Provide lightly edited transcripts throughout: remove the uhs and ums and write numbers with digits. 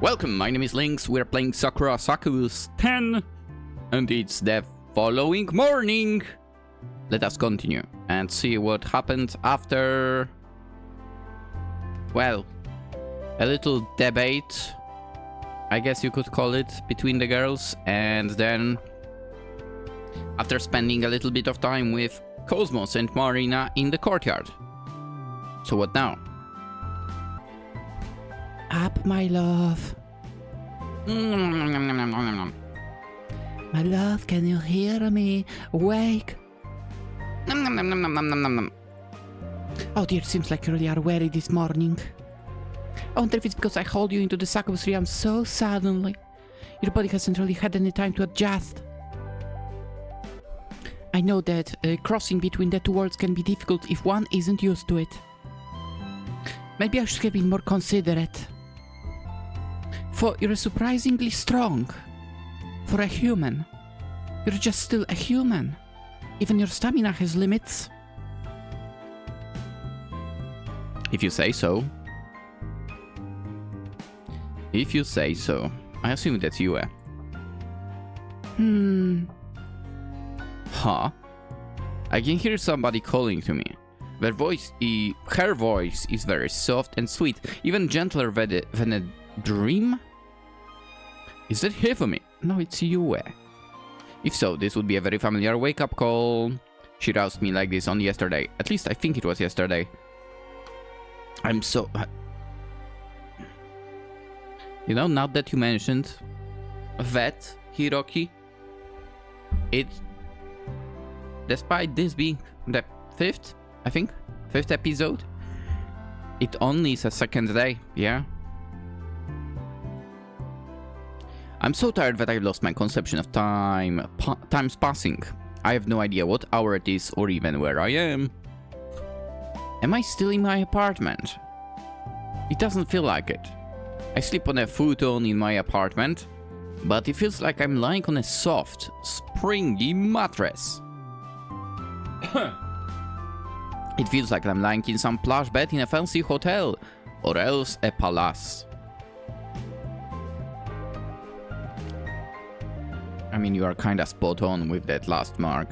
Welcome, my name is Lynx, we're playing Sakura Succubus 10, and it's the following morning. Let us continue and see what happened after, well, a little debate, I guess you could call it, between the girls, and then after spending a little bit of time with Cosmos and Marina in the courtyard. So what now? Up, my love. My My love, can you hear me? Wake. Oh dear, seems like you really are weary this morning. I wonder if it's because I hauled you into the Succubus realm so suddenly. Your body hasn't really had any time to adjust. I know that crossing between the two worlds can be difficult if one isn't used to it. Maybe I should have been more considerate. For you're surprisingly strong. For a human. You're just still a human. Even your stamina has limits. If you say so. If you say so. I assume that's you, eh? Huh? I can hear somebody calling to me. Her voice is very soft and sweet, even gentler than a dream? Is that Hifumi? No, it's you, eh? If so, this would be a very familiar wake-up call. She roused me like this on yesterday. At least I think it was yesterday. I'm so... You know, now that you mentioned that, Hiroki, despite this being the fifth episode, it only is a second day, yeah? I'm so tired that I've lost my conception of time. Time's passing. I have no idea what hour it is or even where I am. Am I still in my apartment? It doesn't feel like it. I sleep on a futon in my apartment, but it feels like I'm lying on a soft, springy mattress. It feels like I'm lying in some plush bed in a fancy hotel, or else a palace. I mean, you are kinda spot on with that last mark.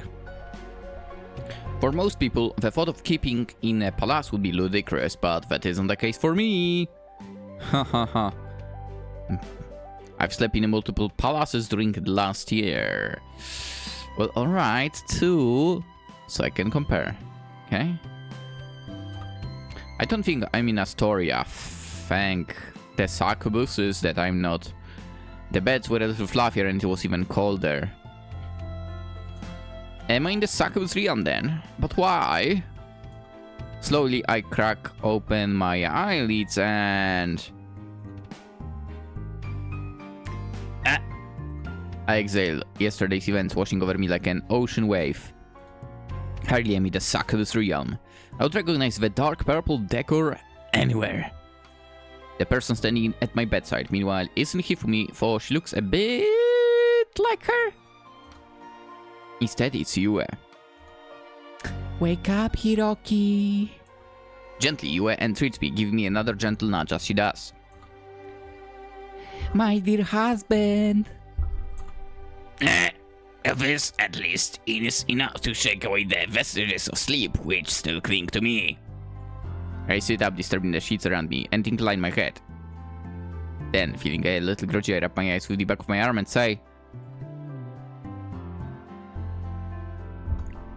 For most people, the thought of keeping in a palace would be ludicrous, but that isn't the case for me. Ha ha ha. I've slept in multiple palaces during the last year. Well, alright, 2, so I can compare. Okay? I don't think I'm in Astoria. Thank the Succubuses that I'm not. The beds were a little fluffier and it was even colder. Am I in the Succubus realm then? But why? Slowly I crack open my eyelids and... I exhale. Yesterday's events washing over me like an ocean wave. Hardly am I the Succubus realm. I would recognize the dark purple decor anywhere. The person standing at my bedside, meanwhile, isn't Hifumi, for she looks a bit like her. Instead, it's Yue. Wake up, Hiroki. Gently, Yue entreats me, giving me another gentle nudge as she does. My dear husband. This, at least, is enough to shake away the vestiges of sleep which still cling to me. I sit up, disturbing the sheets around me, and incline my head. Then, feeling a little groggy, I wrap my eyes with the back of my arm and say...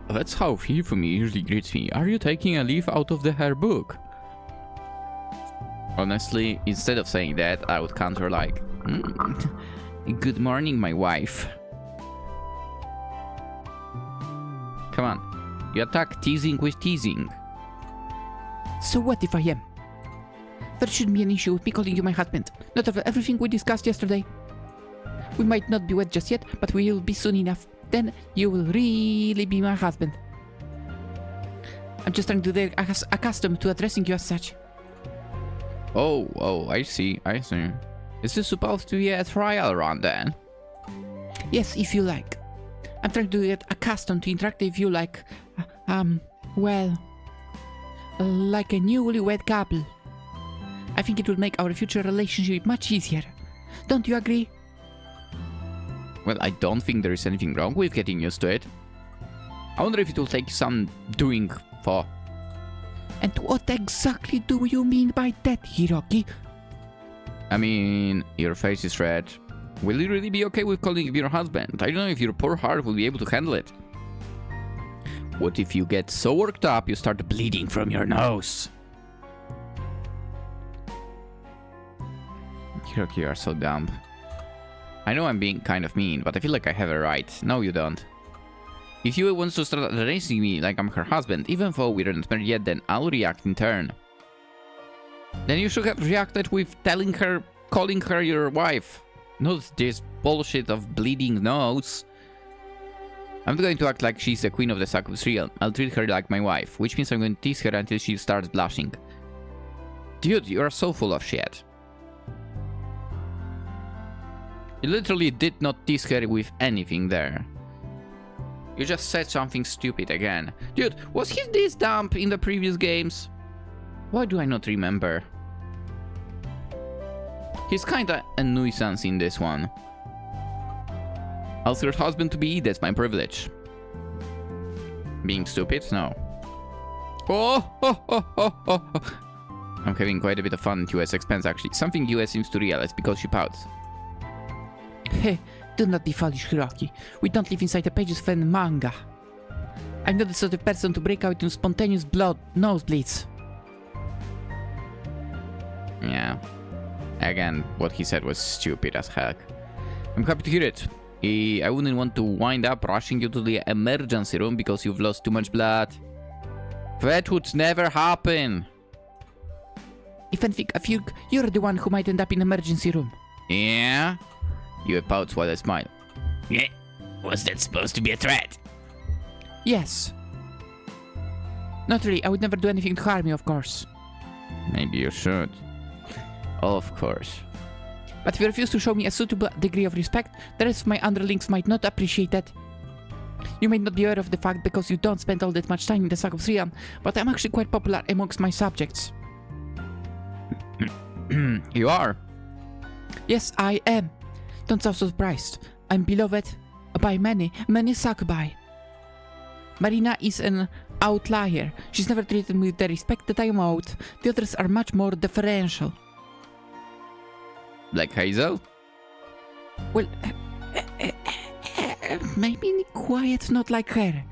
That's how Hifumi usually greets me. Are you taking a leaf out of her book? Honestly, instead of saying that, I would counter like... Good morning, my wife. Come on. You attack teasing with teasing. So what if I am? There shouldn't be an issue with me calling you my husband. Not of everything we discussed yesterday. We might not be wed just yet, but we will be soon enough. Then you will really be my husband. I'm just trying to get accustomed to addressing you as such. Oh, I see. Is this supposed to be a trial run then? Yes, if you like. I'm trying to get accustomed to interacting with you like, well, like a newlywed couple. I think it will make our future relationship much easier. Don't you agree? Well, I don't think there is anything wrong with getting used to it. I wonder if it will take some doing for. And what exactly do you mean by that, Hiroki? I mean, your face is red. Will you really be okay with calling him your husband? I don't know if your poor heart will be able to handle it. What if you get so worked up you start bleeding from your nose? Hiroki, you are so dumb. I know I'm being kind of mean, but I feel like I have a right. No, you don't. If Yue wants to start addressing me like I'm her husband, even though we aren't married yet, then I'll react in turn. Then you should have reacted with calling her your wife. Not this bullshit of bleeding nose. I'm going to act like she's the queen of the Succubus realm. I'll treat her like my wife, which means I'm going to tease her until she starts blushing. Dude, you are so full of shit. You literally did not tease her with anything there. You just said something stupid again. Dude, was he this dumb in the previous games? Why do I not remember? He's kinda a nuisance in this one. I'll your husband to be, that's my privilege. Being stupid? No. I'm having quite a bit of fun at US expense actually. Something US seems to realize because she pouts. Hey, do not be foolish, Hiroki. We don't live inside the pages of a manga. I'm not the sort of person to break out in spontaneous nosebleeds. Yeah. Again, what he said was stupid as heck. I'm happy to hear it. I wouldn't want to wind up rushing you to the emergency room because you've lost too much blood. That would never happen. If anything, I feel you're the one who might end up in emergency room. Yeah? You pouts while I smile. Yeah, was that supposed to be a threat? Yes. Not really, I would never do anything to harm you, of course. Maybe you should. Of course. But if you refuse to show me a suitable degree of respect, the rest of my underlings might not appreciate that. You may not be aware of the fact because you don't spend all that much time in the Succubus realm, but I'm actually quite popular amongst my subjects. You are? Yes, I am. Don't sound so surprised. I'm beloved by many succubi. Marina is an outlier. She's never treated me with the respect that I am owed. The others are much more deferential. Like Hazel? Well, maybe quiet, not like her.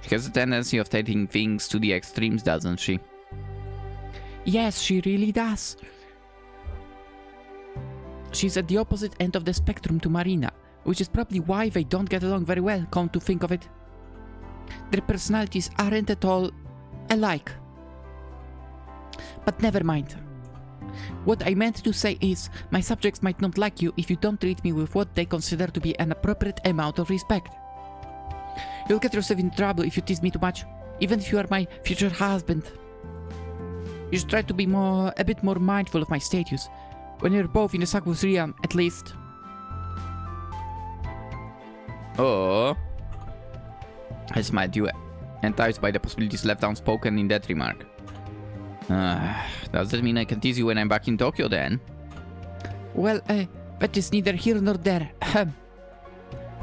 She has a tendency of taking things to the extremes, doesn't she? Yes, she really does. She's at the opposite end of the spectrum to Marina, which is probably why they don't get along very well, come to think of it. Their personalities aren't at all alike. But never mind. What I meant to say is, my subjects might not like you if you don't treat me with what they consider to be an appropriate amount of respect. You'll get yourself in trouble if you tease me too much, even if you are my future husband. You should try to be a bit more mindful of my status, when you're both in the Succubus realm, at least. Oh. I smiled you, enticed by the possibilities left unspoken in that remark. Does that mean I can tease you when I'm back in Tokyo then? Well, that is neither here nor there.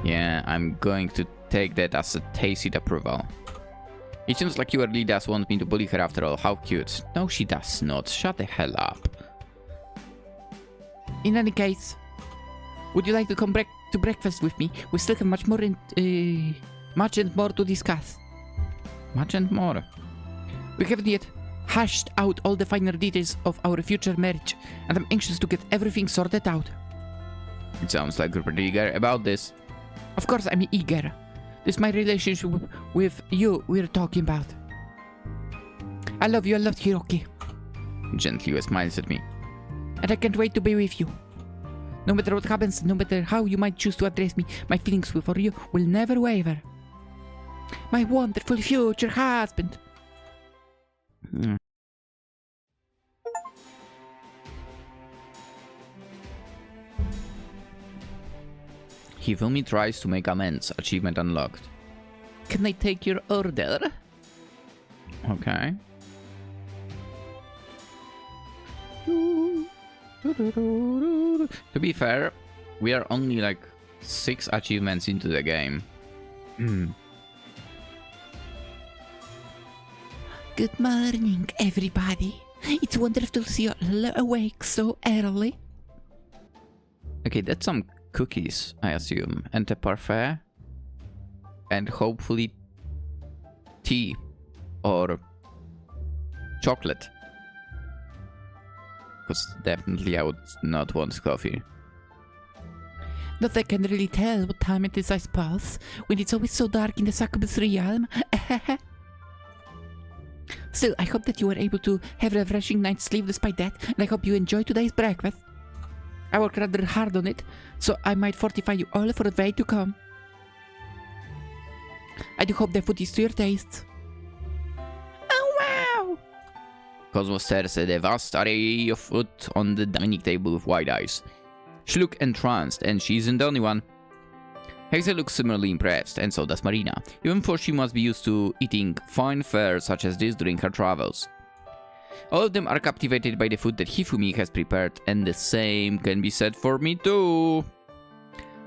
Yeah, I'm going to take that as a tacit approval. It seems like you really does want me to bully her after all. How cute. No, she does not. Shut the hell up. In any case, would you like to come back to breakfast with me? We still have much and more to discuss. Much and more. We haven't yet hashed out all the finer details of our future marriage, and I'm anxious to get everything sorted out. It sounds like you're pretty eager about this. Of course I'm eager. This is my relationship with you we're talking about. I love you a lot, Hiroki. Gently smiles at me. And I can't wait to be with you. No matter what happens, no matter how you might choose to address me, my feelings for you will never waver. My wonderful future husband. Hifumi tries to make amends. Achievement unlocked. Can I take your order? Okay. To be fair, we are only like 6 achievements into the game. Good morning, everybody. It's wonderful to see you all awake so early. Okay, that's some cookies, I assume, and a parfait, and hopefully tea or chocolate. Because definitely I would not want coffee. Not that I can really tell what time it is, I suppose, when it's always so dark in the Succubus realm. Still, I hope that you were able to have a refreshing night's sleep despite that, and I hope you enjoy today's breakfast. I worked rather hard on it, so I might fortify you all for the day to come. I do hope the food is to your taste. Oh wow! Cosmo stares at a vast array of food on the dining table with wide eyes. She looks entranced, and she isn't the only one. Hazel looks similarly impressed, and so does Marina, even though she must be used to eating fine fare such as this during her travels. All of them are captivated by the food that Hifumi has prepared, and the same can be said for me too.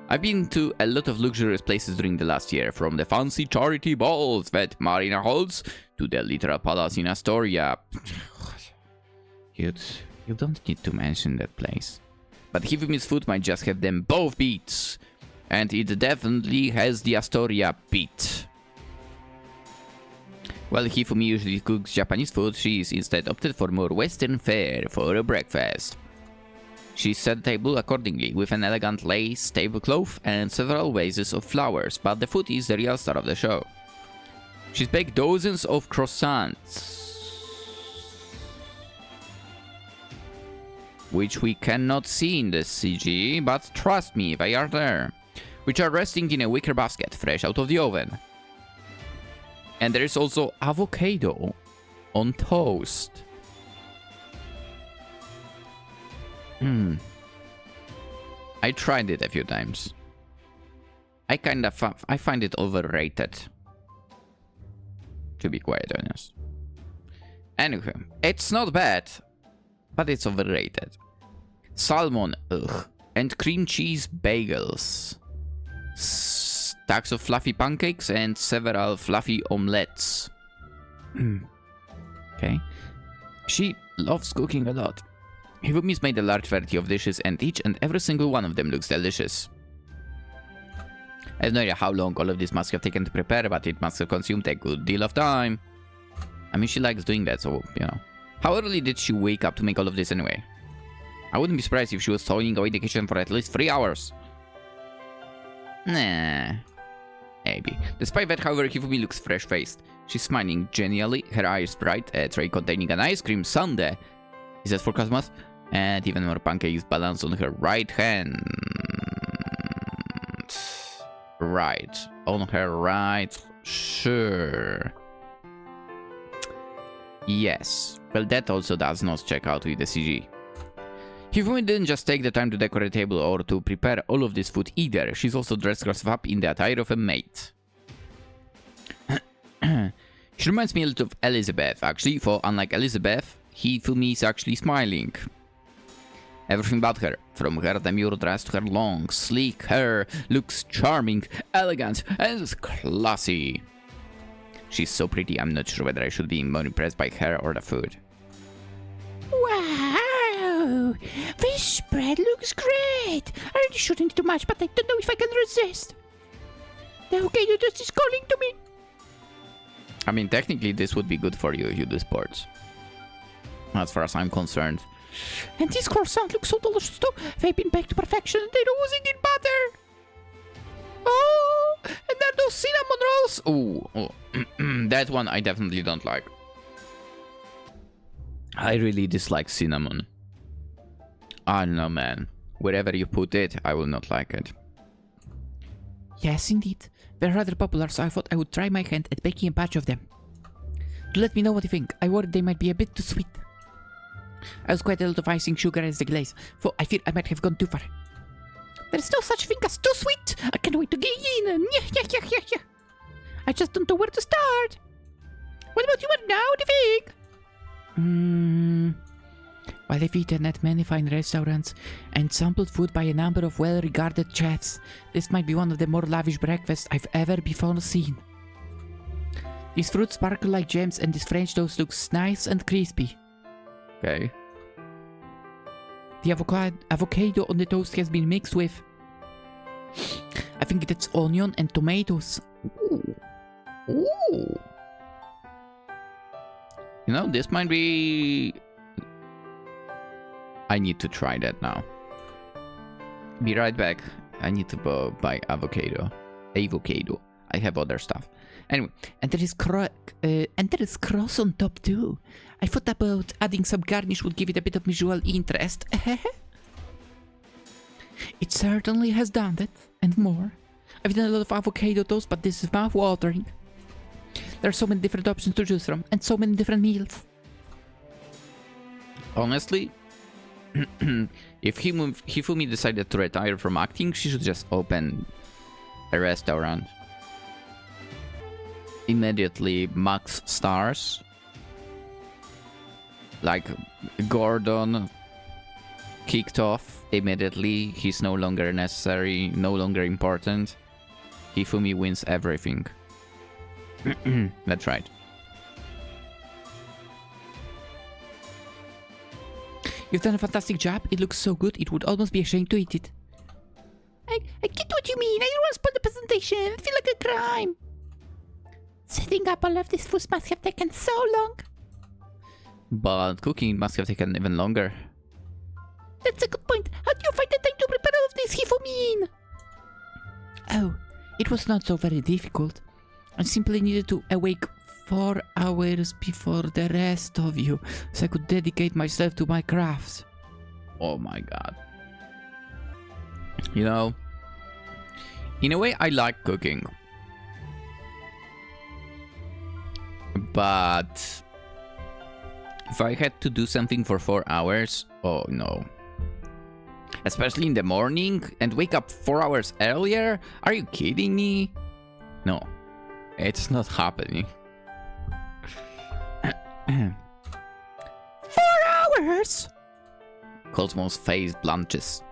I've been to a lot of luxurious places during the last year, from the fancy charity balls that Marina holds to the literal palace in Astoria. You don't need to mention that place. But Hifumi's food might just have them both beats. And it definitely has the Astoria beat. While Hifumi usually cooks Japanese food, she's instead opted for more Western fare for a breakfast. She set the table accordingly, with an elegant lace tablecloth and several vases of flowers, but the food is the real star of the show. She's baked dozens of croissants, which we cannot see in the CG, but trust me, they are there, which are resting in a wicker basket, fresh out of the oven. And there is also avocado on toast. I tried it a few times. I find it overrated, to be quite honest. Anyway, it's not bad, but it's overrated. Salmon, ugh, and cream cheese bagels. Stacks of fluffy pancakes and several fluffy omelettes. Okay. She loves cooking a lot. Hifumi's made a large variety of dishes, and each and every single one of them looks delicious. I have no idea how long all of this must have taken to prepare, but it must have consumed a good deal of time. I mean, she likes doing that, so, you know. How early did she wake up to make all of this anyway? I wouldn't be surprised if she was toiling away the kitchen for at least 3 hours. Nah. Maybe. Despite that, however, Hifumi looks fresh-faced. She's smiling genially, her eyes bright, a tray containing an ice cream sundae. Is that for Cosmos? And even more pancakes balanced on her right hand. Right. On her right. Sure. Yes. Well, that also does not check out with the CG. Hifumi didn't just take the time to decorate the table or to prepare all of this food either. She's also dressed herself up in the attire of a maid. She reminds me a little of Elizabeth, actually, for unlike Elizabeth, Hifumi is actually smiling. Everything about her, from her demure dress to her long, sleek hair, looks charming, elegant, and classy. She's so pretty, I'm not sure whether I should be more impressed by her or the food. Wow! This spread looks great! I really shouldn't do much, but I don't know if I can resist. The okay, just is calling to me. I mean, technically this would be good for you if you do sports. As far as I'm concerned. And these croissants look so delicious too. They've been baked to perfection and they're oozing in butter. Oh, and there are those cinnamon rolls. Oh, that one I definitely don't like. I really dislike cinnamon. I don't know, man. Wherever you put it, I will not like it. Yes, indeed. They're rather popular, so I thought I would try my hand at baking a batch of them. Do let me know what you think. I worried they might be a bit too sweet. I was quite a lot of icing sugar as the glaze, for I fear I might have gone too far. There's no such thing as too sweet. I can't wait to get in. Yeah. I just don't know where to start. What about you now, do you think? While I've eaten at many fine restaurants and sampled food by a number of well-regarded chefs, this might be one of the more lavish breakfasts I've ever before seen. These fruits sparkle like gems and this French toast looks nice and crispy. Okay. The avocado on the toast has been mixed with, I think that's onion and tomatoes. Ooh. Ooh. You know, this might be... I need to try that now. Be right back. I need to buy avocado. Avocado. I have other stuff. Anyway, And there is cross on top too. I thought about adding some garnish would give it a bit of visual interest. It certainly has done that, and more. I've done a lot of avocado toast, but this is mouth-watering. There are so many different options to choose from, and so many different meals. honestly, if Hifumi decided to retire from acting, she should just open a restaurant. Immediately max stars. Like Gordon kicked off immediately. He's no longer necessary, no longer important. Hifumi wins everything. That's right. You've done a fantastic job. It looks so good, it would almost be a shame to eat it. I get what you mean. I don't want to spoil the presentation. I feel like a crime. Setting up all of this food must have taken so long. But cooking must have taken even longer. That's a good point. How do you find the time to prepare all of this, Hifumin? Oh, it was not so very difficult. I simply needed to awake 4 hours before the rest of you, so I could dedicate myself to my crafts. Oh my god. You know, in a way I like cooking. But if I had to do something for 4 hours, oh no. Especially in the morning and wake up 4 hours earlier? Are you kidding me? No, it's not happening. 4 hours? Cosmo's face blanches.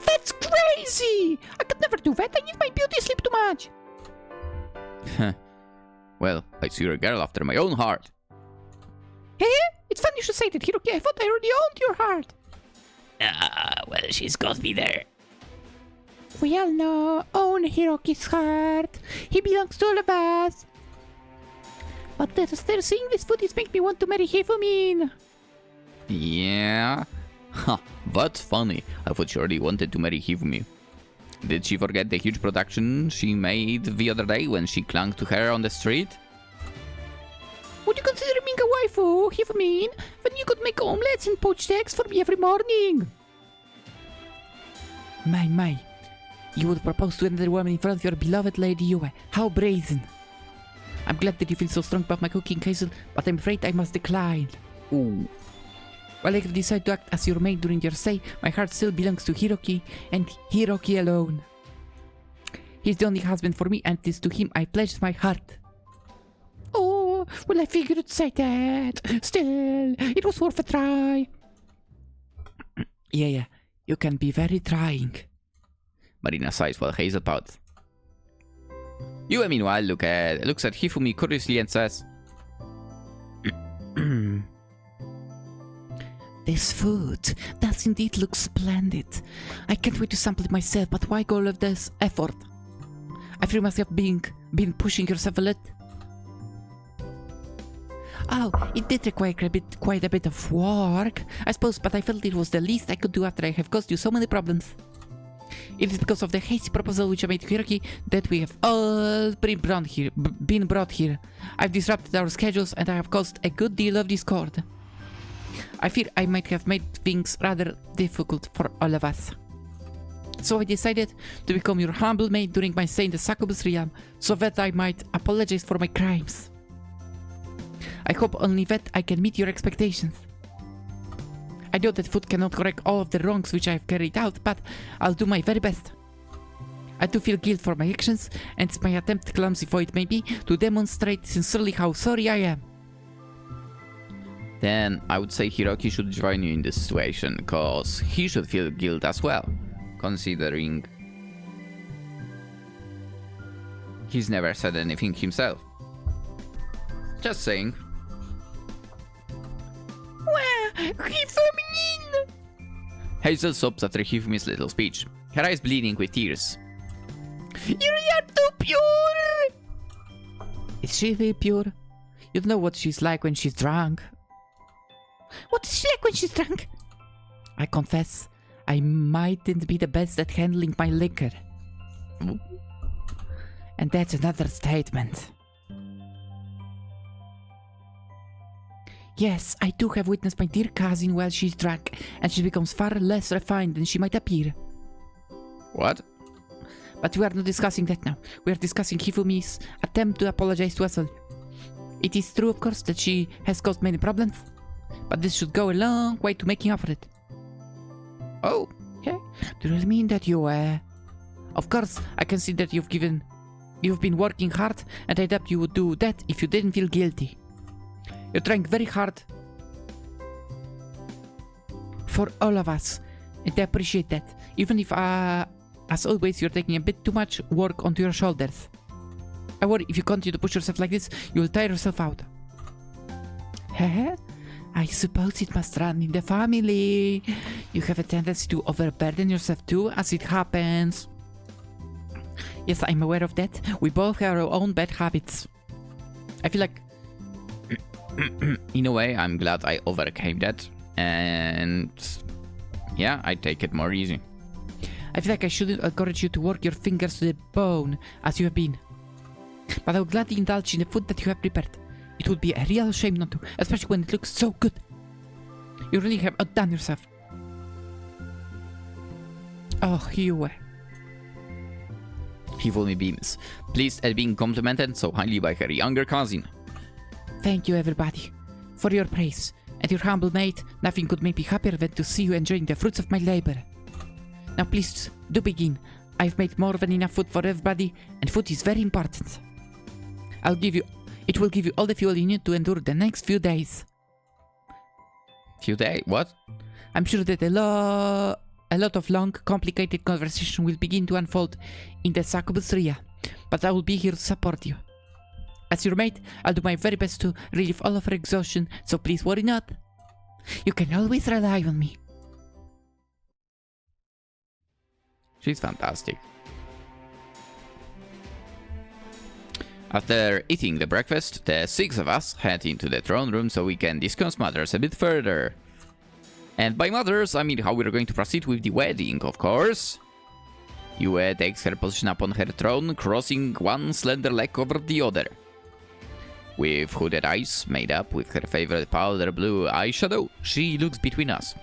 That's crazy! I could never do that. I need my beauty sleep too much. Well, I see you're a girl after my own heart. Hey, it's funny you should say that, Hiroki. I thought I already owned your heart. Well, she's got me there. We all know, own Hiroki's heart. He belongs to all of us. But still seeing this footage makes me want to marry Hifumin. Yeah? Huh, that's funny. I thought she already wanted to marry Hifumi. Did she forget the huge production she made the other day when she clung to her on the street? Would you consider being a waifu, Hifumin, when you could make omelets and poached eggs for me every morning? My. You would propose to another woman in front of your beloved Lady Yue. How brazen. I'm glad that you feel so strong about my cooking, Hazel, but I'm afraid I must decline. Ooh. While I have decided to act as your maid during your stay, my heart still belongs to Hiroki, and Hiroki alone. He's the only husband for me, and it is to him I pledge my heart. Oh, well, I figured you'd say that. Still, it was worth a try. Yeah, you can be very trying. Marina sighs while Hazel pouts. Yue, meanwhile, looks at Hifumi curiously and says, This food does indeed look splendid. I can't wait to sample it myself, but why go all of this effort? I feel you must have been pushing yourself a lot. Oh, it did require quite a bit of work, I suppose, but I felt it was the least I could do after I have caused you so many problems. It is because of the hasty proposal which I made to Hiroki that we have all been brought here. I've disrupted our schedules and I have caused a good deal of discord. I fear I might have made things rather difficult for all of us. So I decided to become your humble maid during my stay in the Succubus realm, so that I might apologize for my crimes. I hope only that I can meet your expectations. I know that food cannot correct all of the wrongs which I have carried out, but I'll do my very best. I do feel guilt for my actions, and it's my attempt, clumsy though it may be, to demonstrate sincerely how sorry I am. then I would say Hiroki should join you in this situation, because he should feel guilt as well, considering he's never said anything himself. Just saying. Hazel sobs after Hifumi's little speech, her eyes bleeding with tears. You are too pure! Is she really pure? You don't know what she's like when she's drunk. What is she like when she's drunk? I confess, I mightn't be the best at handling my liquor. And that's another statement. Yes, I too have witnessed my dear cousin while she's drunk, and she becomes far less refined than she might appear. What? But we are not discussing that now. We are discussing Hifumi's attempt to apologize to us all. It is true, of course, that she has caused many problems, but this should go a long way to making up for it. Oh, Yeah? Do you really mean that you, Of course, I can see that you've been working hard, and I doubt you would do that if you didn't feel guilty. You're trying very hard for all of us, and I appreciate that. Even if, as always, you're taking a bit too much work onto your shoulders. I worry if you continue to push yourself like this, you will tire yourself out. I suppose it must run in the family. You have a tendency to overburden yourself too, as it happens. Yes, I'm aware of that. We both have our own bad habits. I feel like... in a way, I'm glad I overcame that. And... yeah, I take it more easy. I feel like I shouldn't encourage you to work your fingers to the bone, as you have been. But I will gladly indulge in the food that you have prepared. It would be a real shame not to, especially when it looks so good. You really have outdone yourself. Oh, you. Hifumi beams, pleased at being complimented so highly by her younger cousin. Thank you, everybody, for your praise. And your humble maid, nothing could make me happier than to see you enjoying the fruits of my labor. Now please, do begin. I've made more than enough food for everybody, and food is very important. It will give you all the fuel you need to endure the next few days. Few days? What? I'm sure that a lot of long, complicated conversation will begin to unfold in the Succubus area, but I will be here to support you. As your mate, I'll do my very best to relieve all of her exhaustion, so please worry not. You can always rely on me. She's fantastic. After eating the breakfast, the six of us head into the throne room so we can discuss matters a bit further. And by matters, I mean how we're going to proceed with the wedding, of course. Yue takes her position upon her throne, crossing one slender leg over the other. With hooded eyes, made up with her favorite powder blue eyeshadow, she looks between us.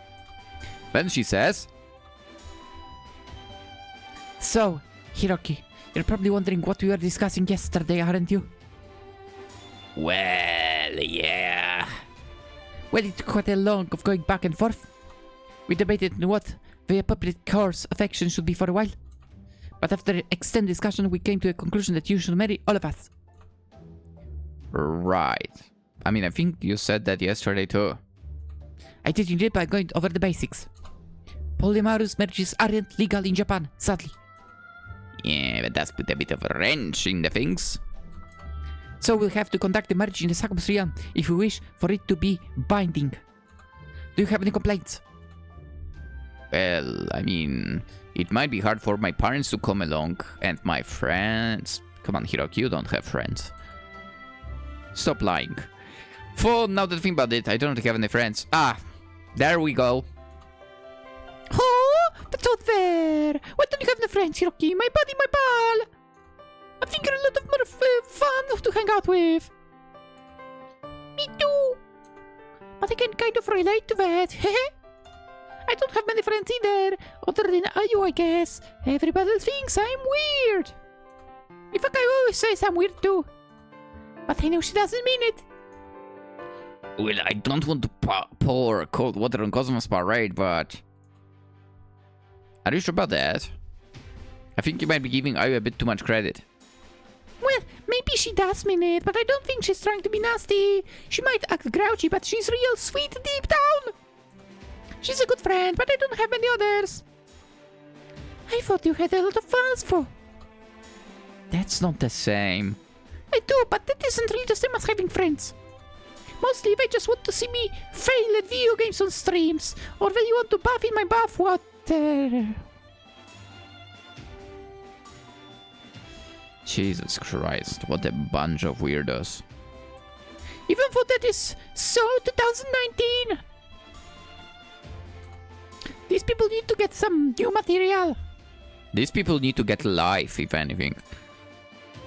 Then she says... So, Hiroki, you're probably wondering what we were discussing yesterday, aren't you? Well, yeah. Well, it took quite a long of going back and forth. We debated what the appropriate course of action should be for a while. But after extended discussion, we came to a conclusion that you should marry all of us. Right. I mean, I think you said that yesterday too. I did indeed by going over the basics. Polyamorous marriages aren't legal in Japan, sadly. Yeah, but that's put a bit of a wrench in the things. So we'll have to conduct the marriage in the Succubus realm if we wish for it to be binding. Do you have any complaints? Well, I mean, it might be hard for my parents to come along, and my friends... Come on, Hiroki, you don't have friends. Stop lying. For now that I think about it, I don't have any friends. Ah, there we go. Oh, that's not fair. Why don't you have any friends, Hiroki? My buddy, my pal. I think you're a lot of more fun to hang out with. Me too. But I can kind of relate to that. I don't have many friends either, other than you, I guess. Everybody thinks I'm weird. In fact, I always say I'm weird too. But I know she doesn't mean it. Well, I don't want to pour cold water on Cosmos Parade, but... Are you sure about that? I think you might be giving Ayu a bit too much credit. Well, maybe she does mean it, but I don't think she's trying to be nasty. She might act grouchy, but she's real sweet deep down. She's a good friend, but I don't have many others. I thought you had a lot of fans for. That's not the same. I do, but that isn't really the same as having friends. Mostly they just want to see me fail at video games on streams, or they want to bath in my bathwater. Jesus Christ, what a bunch of weirdos. Even though that is so 2019. These people need to get some new material. These people need to get life, if anything.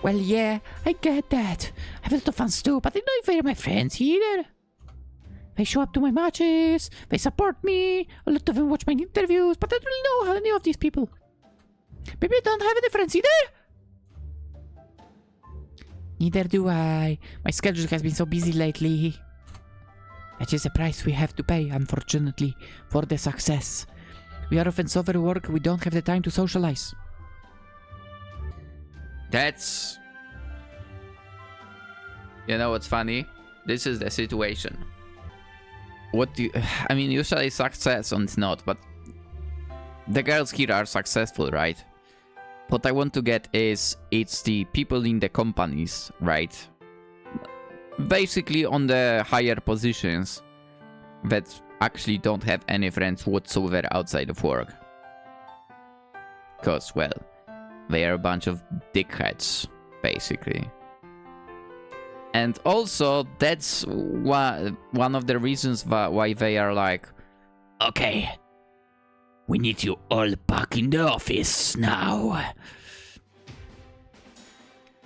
Well, yeah, I get that. I have a lot of fans too, but I don't know if they're my friends either. They show up to my matches, they support me, a lot of them watch my interviews, but I don't really know any of these people. Maybe I don't have any friends either? Neither do I. My schedule has been so busy lately. That is the price we have to pay, unfortunately, for the success. We are often so overworked, we don't have the time to socialize. That's... You know what's funny? This is the situation. What do you... I mean, usually success and it's not, but... The girls here are successful, right? What I want to get is... It's the people in the companies, right? Basically on the higher positions. That actually don't have any friends whatsoever outside of work. Because, well... They are a bunch of dickheads, basically. And also, that's one of the reasons why they are like, Okay. We need you all back in the office now.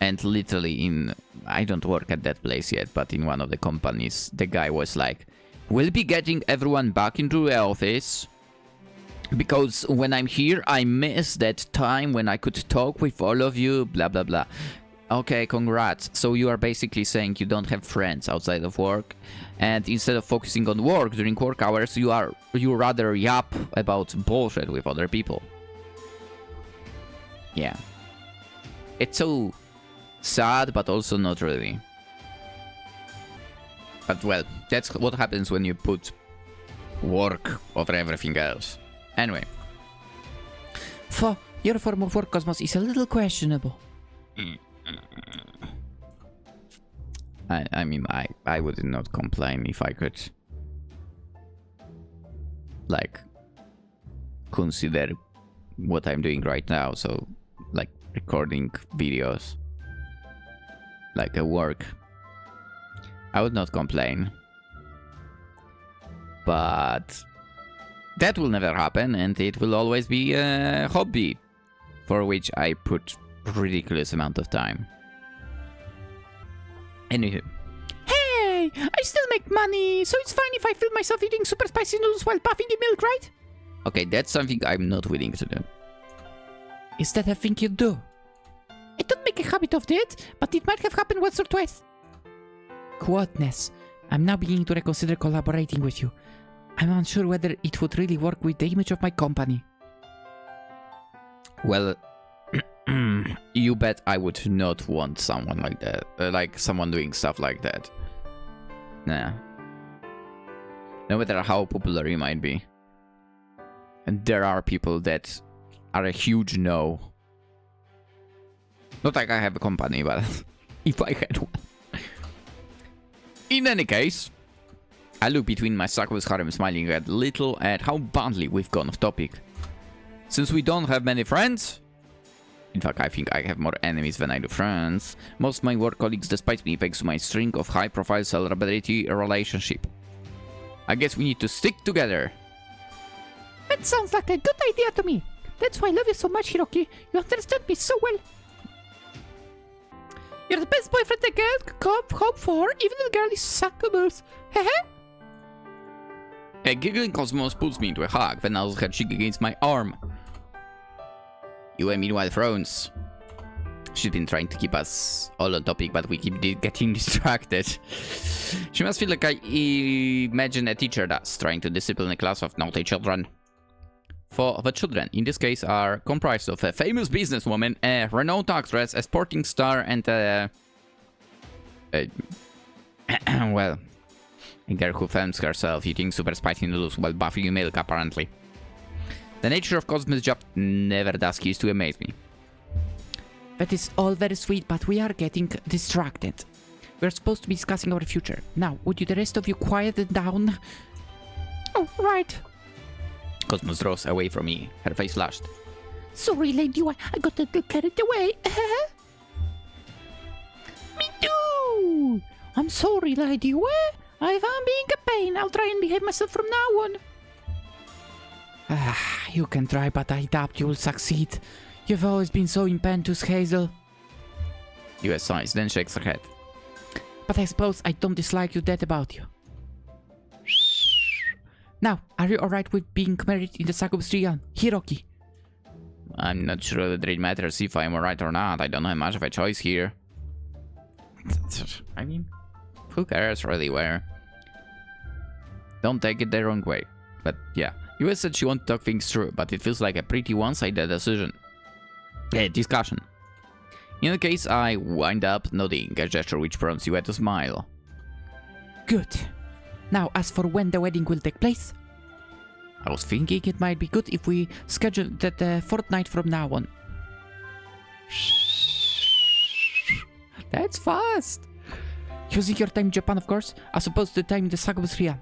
and literally I don't work at that place yet, but in one of the companies, the guy was like, we'll be getting everyone back into the office. Because when I'm here, I miss that time when I could talk with all of you, blah, blah, blah. Okay, congrats. So you are basically saying you don't have friends outside of work. And instead of focusing on work during work hours, you rather yap about bullshit with other people. Yeah. It's so sad, but also not really. But well, that's what happens when you put work over everything else. Anyway. Your form of work, Cosmos, is a little questionable. I mean, I would not complain if I could, like, consider what I'm doing right now. So, like, recording videos, like a work. I would not complain. But that will never happen, and it will always be a hobby for which I put ridiculous amount of time. Anywho. Hey! I still make money, so it's fine if I film myself eating super spicy noodles while bathing in milk, right? Okay, that's something I'm not willing to do. Is that a thing you do? I don't make a habit of that, but it might have happened once or twice. Quoteness, I'm now beginning to reconsider collaborating with you. I'm unsure whether it would really work with the image of my company. Well, you bet I would not want someone like that. Like someone doing stuff like that. Nah. No matter how popular you might be. And there are people that are a huge no. Not like I have a company, but if I had one. In any case, I look between my Succubus harem smiling a little at how badly we've gone off topic. Since we don't have many friends, in fact I think I have more enemies than I do friends, most of my work colleagues despite me thanks to my string of high-profile celebrity relationship. I guess we need to stick together. That sounds like a good idea to me. That's why I love you so much, Hiroki. You understand me so well. You're the best boyfriend a girl could hope for, even if the girl is Succubus. Hehe. A giggling Cosmos pulls me into a hug, then nuzzles her cheek against my arm. You and meanwhile thrones. She's been trying to keep us all on topic, but we keep getting distracted. She must feel like I imagine a teacher does, trying to discipline a class of naughty children. For the children, in this case, are comprised of a famous businesswoman, a renowned actress, a sporting star, and a Well, a girl who films herself eating super spicy noodles while buffering milk, apparently. The nature of Cosmo's job never does cease to amaze me. That is all very sweet, but we are getting distracted. We're supposed to be discussing our future. Now, would you the rest of you quiet down? Oh, right. Cosmos draws away from me, her face flushed. Sorry, lady, I got a little carried away. Me too. I'm sorry, lady. If I'm being a pain, I'll try and behave myself from now on. You can try, but I doubt you'll succeed. You've always been so impetuous, Hazel. US sighs, then shakes her head. But I suppose I don't dislike you that about you. Now, are you alright with being married in the Succubus realm, Hiroki? I'm not sure that it matters if I'm alright or not. I don't have much of a choice here. I mean, who cares really where? Don't take it the wrong way. But yeah, US said she won't talk things through, but it feels like a pretty one-sided discussion. In the case, I wind up nodding, a gesture which prompts you to smile. Good. Now, as for when the wedding will take place, I was thinking it might be good if we schedule that a fortnight from now on. That's fast. Using your time in Japan, of course, as opposed to the time in the Succubus realm.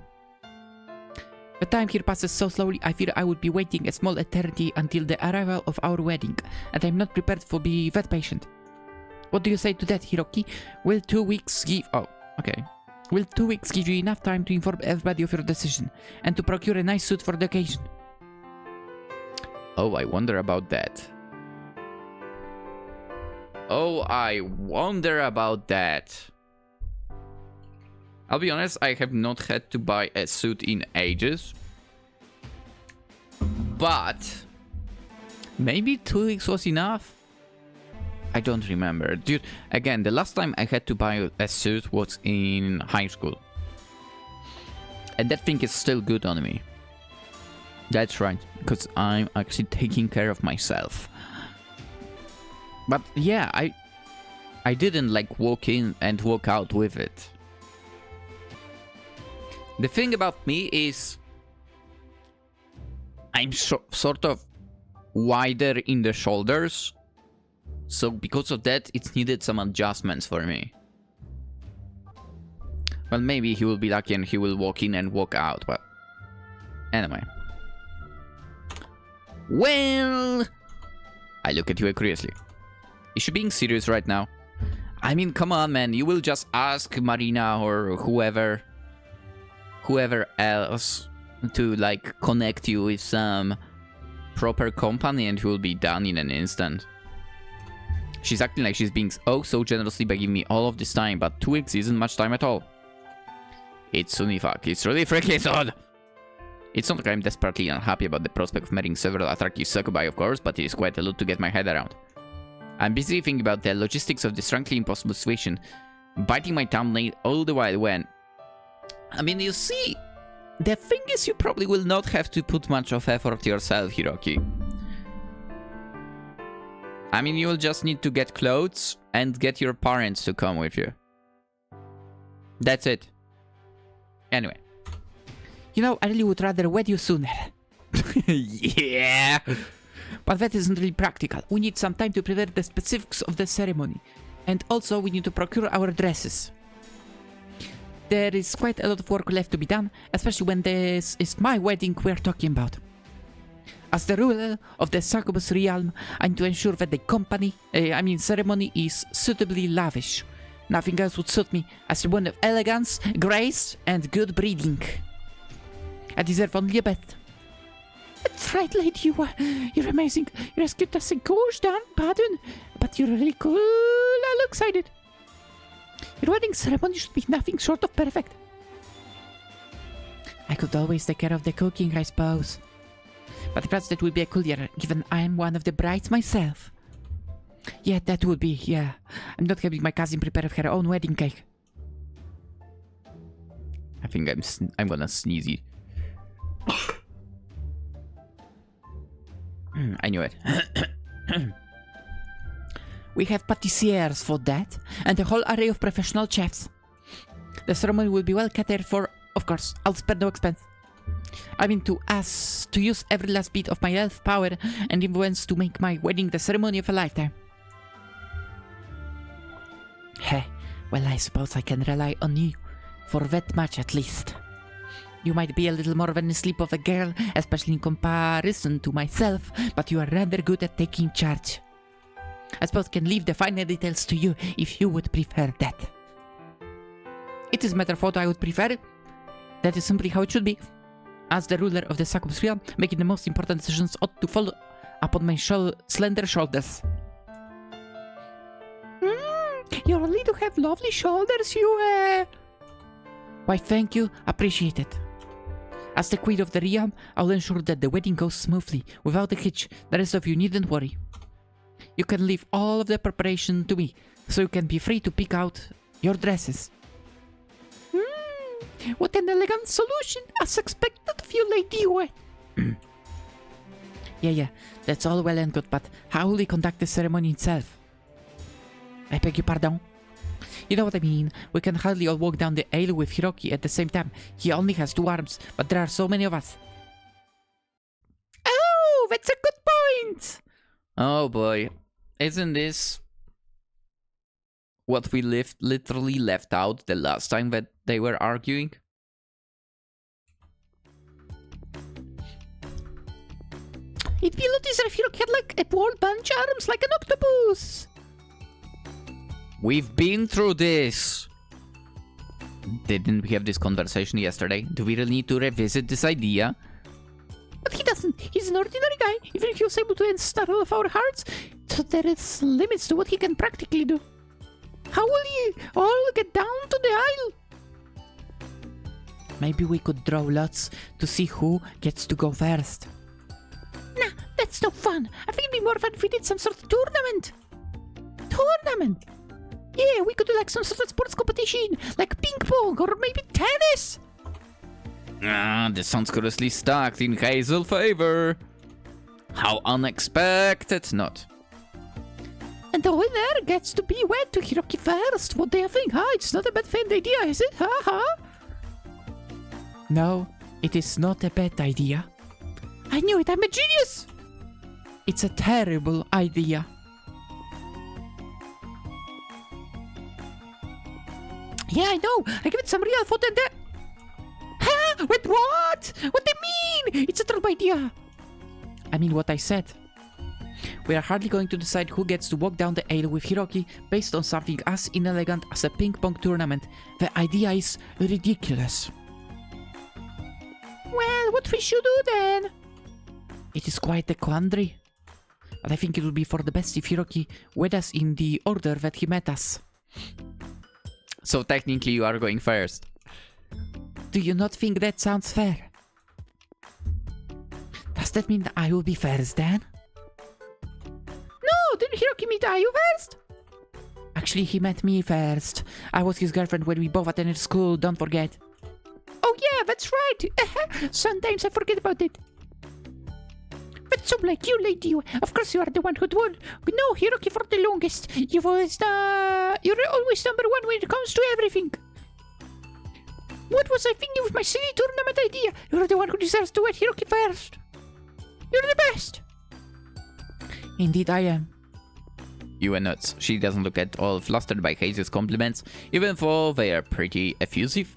The time here passes so slowly, I fear I would be waiting a small eternity until the arrival of our wedding, and I'm not prepared to be that patient. What do you say to that, Hiroki? Will 2 weeks give... Oh, okay. Will 2 weeks give you enough time to inform everybody of your decision, and to procure a nice suit for the occasion? Oh, I wonder about that. Oh, I wonder about that. I'll be honest, I have not had to buy a suit in ages. But maybe 2 weeks was enough? I don't remember. Dude, again, the last time I had to buy a suit was in high school. And that thing is still good on me. That's right, because I'm actually taking care of myself. But yeah, I didn't like walk in and walk out with it. The thing about me is I'm sort of wider in the shoulders. So because of that, it's needed some adjustments for me. Well, maybe he will be lucky and he will walk in and walk out, but anyway. Well, I look at you curiously. Is she being serious right now? I mean, come on, man. You will just ask Marina or whoever else to like connect you with some proper company and it will be done in an instant. She's acting like she's being oh so generously by giving me all of this time, but 2 weeks isn't much time at all. It's sunny fuck. It's really freaking odd. It's not like I'm desperately unhappy about the prospect of marrying several attractive succubi, of course, but it is quite a lot to get my head around. I'm busy thinking about the logistics of this frankly impossible situation, biting my thumbnail all the while when... I mean, you see, the thing is you probably will not have to put much of effort yourself, Hiroki. I mean, you'll just need to get clothes and get your parents to come with you. That's it. Anyway. You know, I really would rather wed you sooner. Yeah! But that isn't really practical. We need some time to prepare the specifics of the ceremony. And also, we need to procure our dresses. There is quite a lot of work left to be done, especially when this is my wedding we're talking about. As the ruler of the Succubus realm, I need to ensure that the ceremony is suitably lavish. Nothing else would suit me as one of elegance, grace, and good breeding. I deserve only a best. That's right, lady, you're amazing. You're as cute as a gosh darn pardon, but you're really cool. I look excited. Your wedding ceremony should be nothing short of perfect. I could always take care of the cooking, I suppose. But perhaps that would be a cool year, given I'm one of the brides myself. Yeah, that would be, yeah. I'm not having my cousin prepare her own wedding cake. I think I'm gonna sneeze. I knew it. We have pâtissiers for that, and a whole array of professional chefs. The ceremony will be well catered for, of course. I'll spare no expense. I mean to use every last bit of my elf power and influence to make my wedding the ceremony of a lifetime. Heh, well, I suppose I can rely on you, for that much at least. You might be a little more than a slip of a girl, especially in comparison to myself, but you are rather good at taking charge. I suppose I can leave the finer details to you if you would prefer that. It is a matter of what I would prefer. That is simply how it should be. As the ruler of the Succubus realm, making the most important decisions ought to fall upon my slender shoulders. You really do have lovely shoulders, you Why, thank you. Appreciate it. As the queen of the realm, I'll ensure that the wedding goes smoothly, without a hitch. The rest of you needn't worry. You can leave all of the preparation to me, so you can be free to pick out your dresses. What an elegant solution, as expected of you, Lady. Yeah, that's all well and good, but how will we conduct the ceremony itself? I beg your pardon? You know what I mean. We can hardly all walk down the aisle with Hiroki at the same time. He only has 2 arms, but there are so many of us. Oh, that's a good point! Oh boy. Isn't this what we literally left out the last time that they were arguing? It'd be a lot easier if Hiroki had like a whole bunch of arms like an octopus. We've been through this. Didn't we have this conversation yesterday? Do we really need to revisit this idea? But he doesn't. He's an ordinary guy. Even if he was able to ensnare all of our hearts, so there is limits to what he can practically do. How will you all get down to the aisle? Maybe we could draw lots to see who gets to go first. Nah, that's no fun. I think it'd be more fun if we did some sort of tournament. Tournament? Yeah, we could do like some sort of sports competition, like ping pong or maybe tennis. This sounds curiously stacked in Hazel's favor. How unexpected, not. And the winner gets to be wed to Hiroki first. What do you think, huh? It's not a bad fan idea, is it? Huh? No, it is not a bad idea. I knew it, I'm a genius! It's a terrible idea. Yeah, I know. I give it some real thought and then... Huh? Wait, what? What do you mean? It's a terrible idea. I mean what I said. We are hardly going to decide who gets to walk down the aisle with Hiroki based on something as inelegant as a ping pong tournament. The idea is ridiculous. Well, what we should do then? It is quite a quandary. But I think it would be for the best if Hiroki wed us in the order that he met us. So technically you are going first. Do you not think that sounds fair? Does that mean that I will be first then? No, didn't Hiroki meet you first? Actually, he met me first. I was his girlfriend when we both attended school, don't forget. Oh yeah, that's right. Sometimes I forget about it. But so like you, lady, of course you are the one who won. No, Hiroki for the longest. You're always number one when it comes to everything. What was I thinking with my silly tournament idea? You're the one who deserves to wed Hiroki first. You're the best. Indeed I am. You are nuts. She doesn't look at all flustered by Hazel's compliments, even though they are pretty effusive.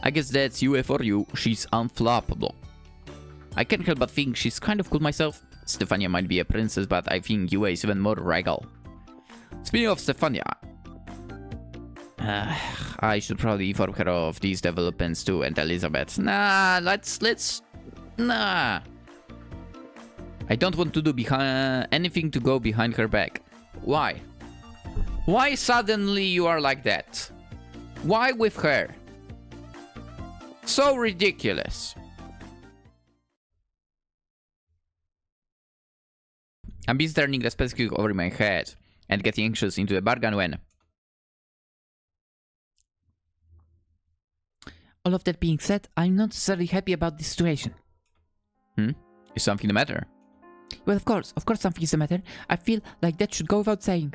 I guess that's Yue for you. She's unflappable. I can't help but think she's kind of cool myself. Stefania might be a princess, but I think Yue is even more regal. Speaking of Stefania, I should probably inform her of these developments too, and Elizabeth. Nah, nah. I don't want to do anything to go behind her back. Why? Why suddenly you are like that? Why with her? So ridiculous. I'm busy turning the spectacle over my head and getting anxious into a bargain when... All of that being said, I'm not necessarily happy about this situation. Is something the matter? Well, of course something is the matter. I feel like that should go without saying.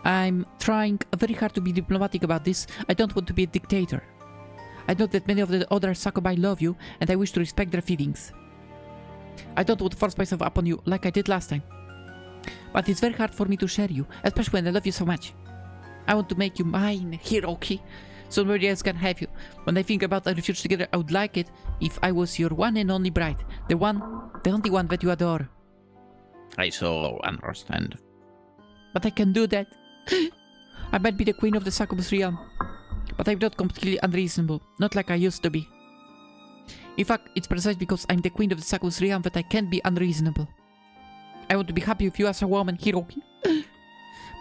I'm trying very hard to be diplomatic about this. I don't want to be a dictator. I know that many of the other Succubi love you, and I wish to respect their feelings. I don't want to force myself upon you like I did last time. But it's very hard for me to share you, especially when I love you so much. I want to make you mine, Hiroki, so nobody else can have you. When I think about our future together, I would like it if I was your one and only bride. The only one that you adore. I so understand. But I can do that. I might be the queen of the Succubus realm, but I'm not completely unreasonable, not like I used to be. In fact, it's precisely because I'm the queen of the Succubus realm that I can't be unreasonable. I want to be happy with you as a woman, Hiroki.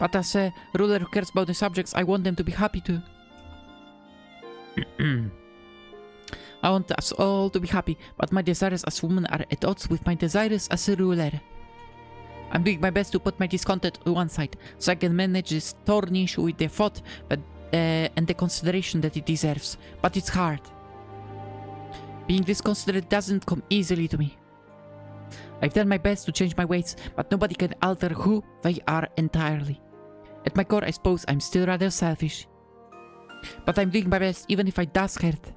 But as a ruler who cares about the subjects, I want them to be happy too. I want us all to be happy, but my desires as a woman are at odds with my desires as a ruler. I'm doing my best to put my discontent to one side, so I can manage this thorny issue with the thought and the consideration that it deserves. But it's hard. Being disconsiderate doesn't come easily to me. I've done my best to change my ways, but nobody can alter who they are entirely. At my core, I suppose I'm still rather selfish. But I'm doing my best, even if it does hurt.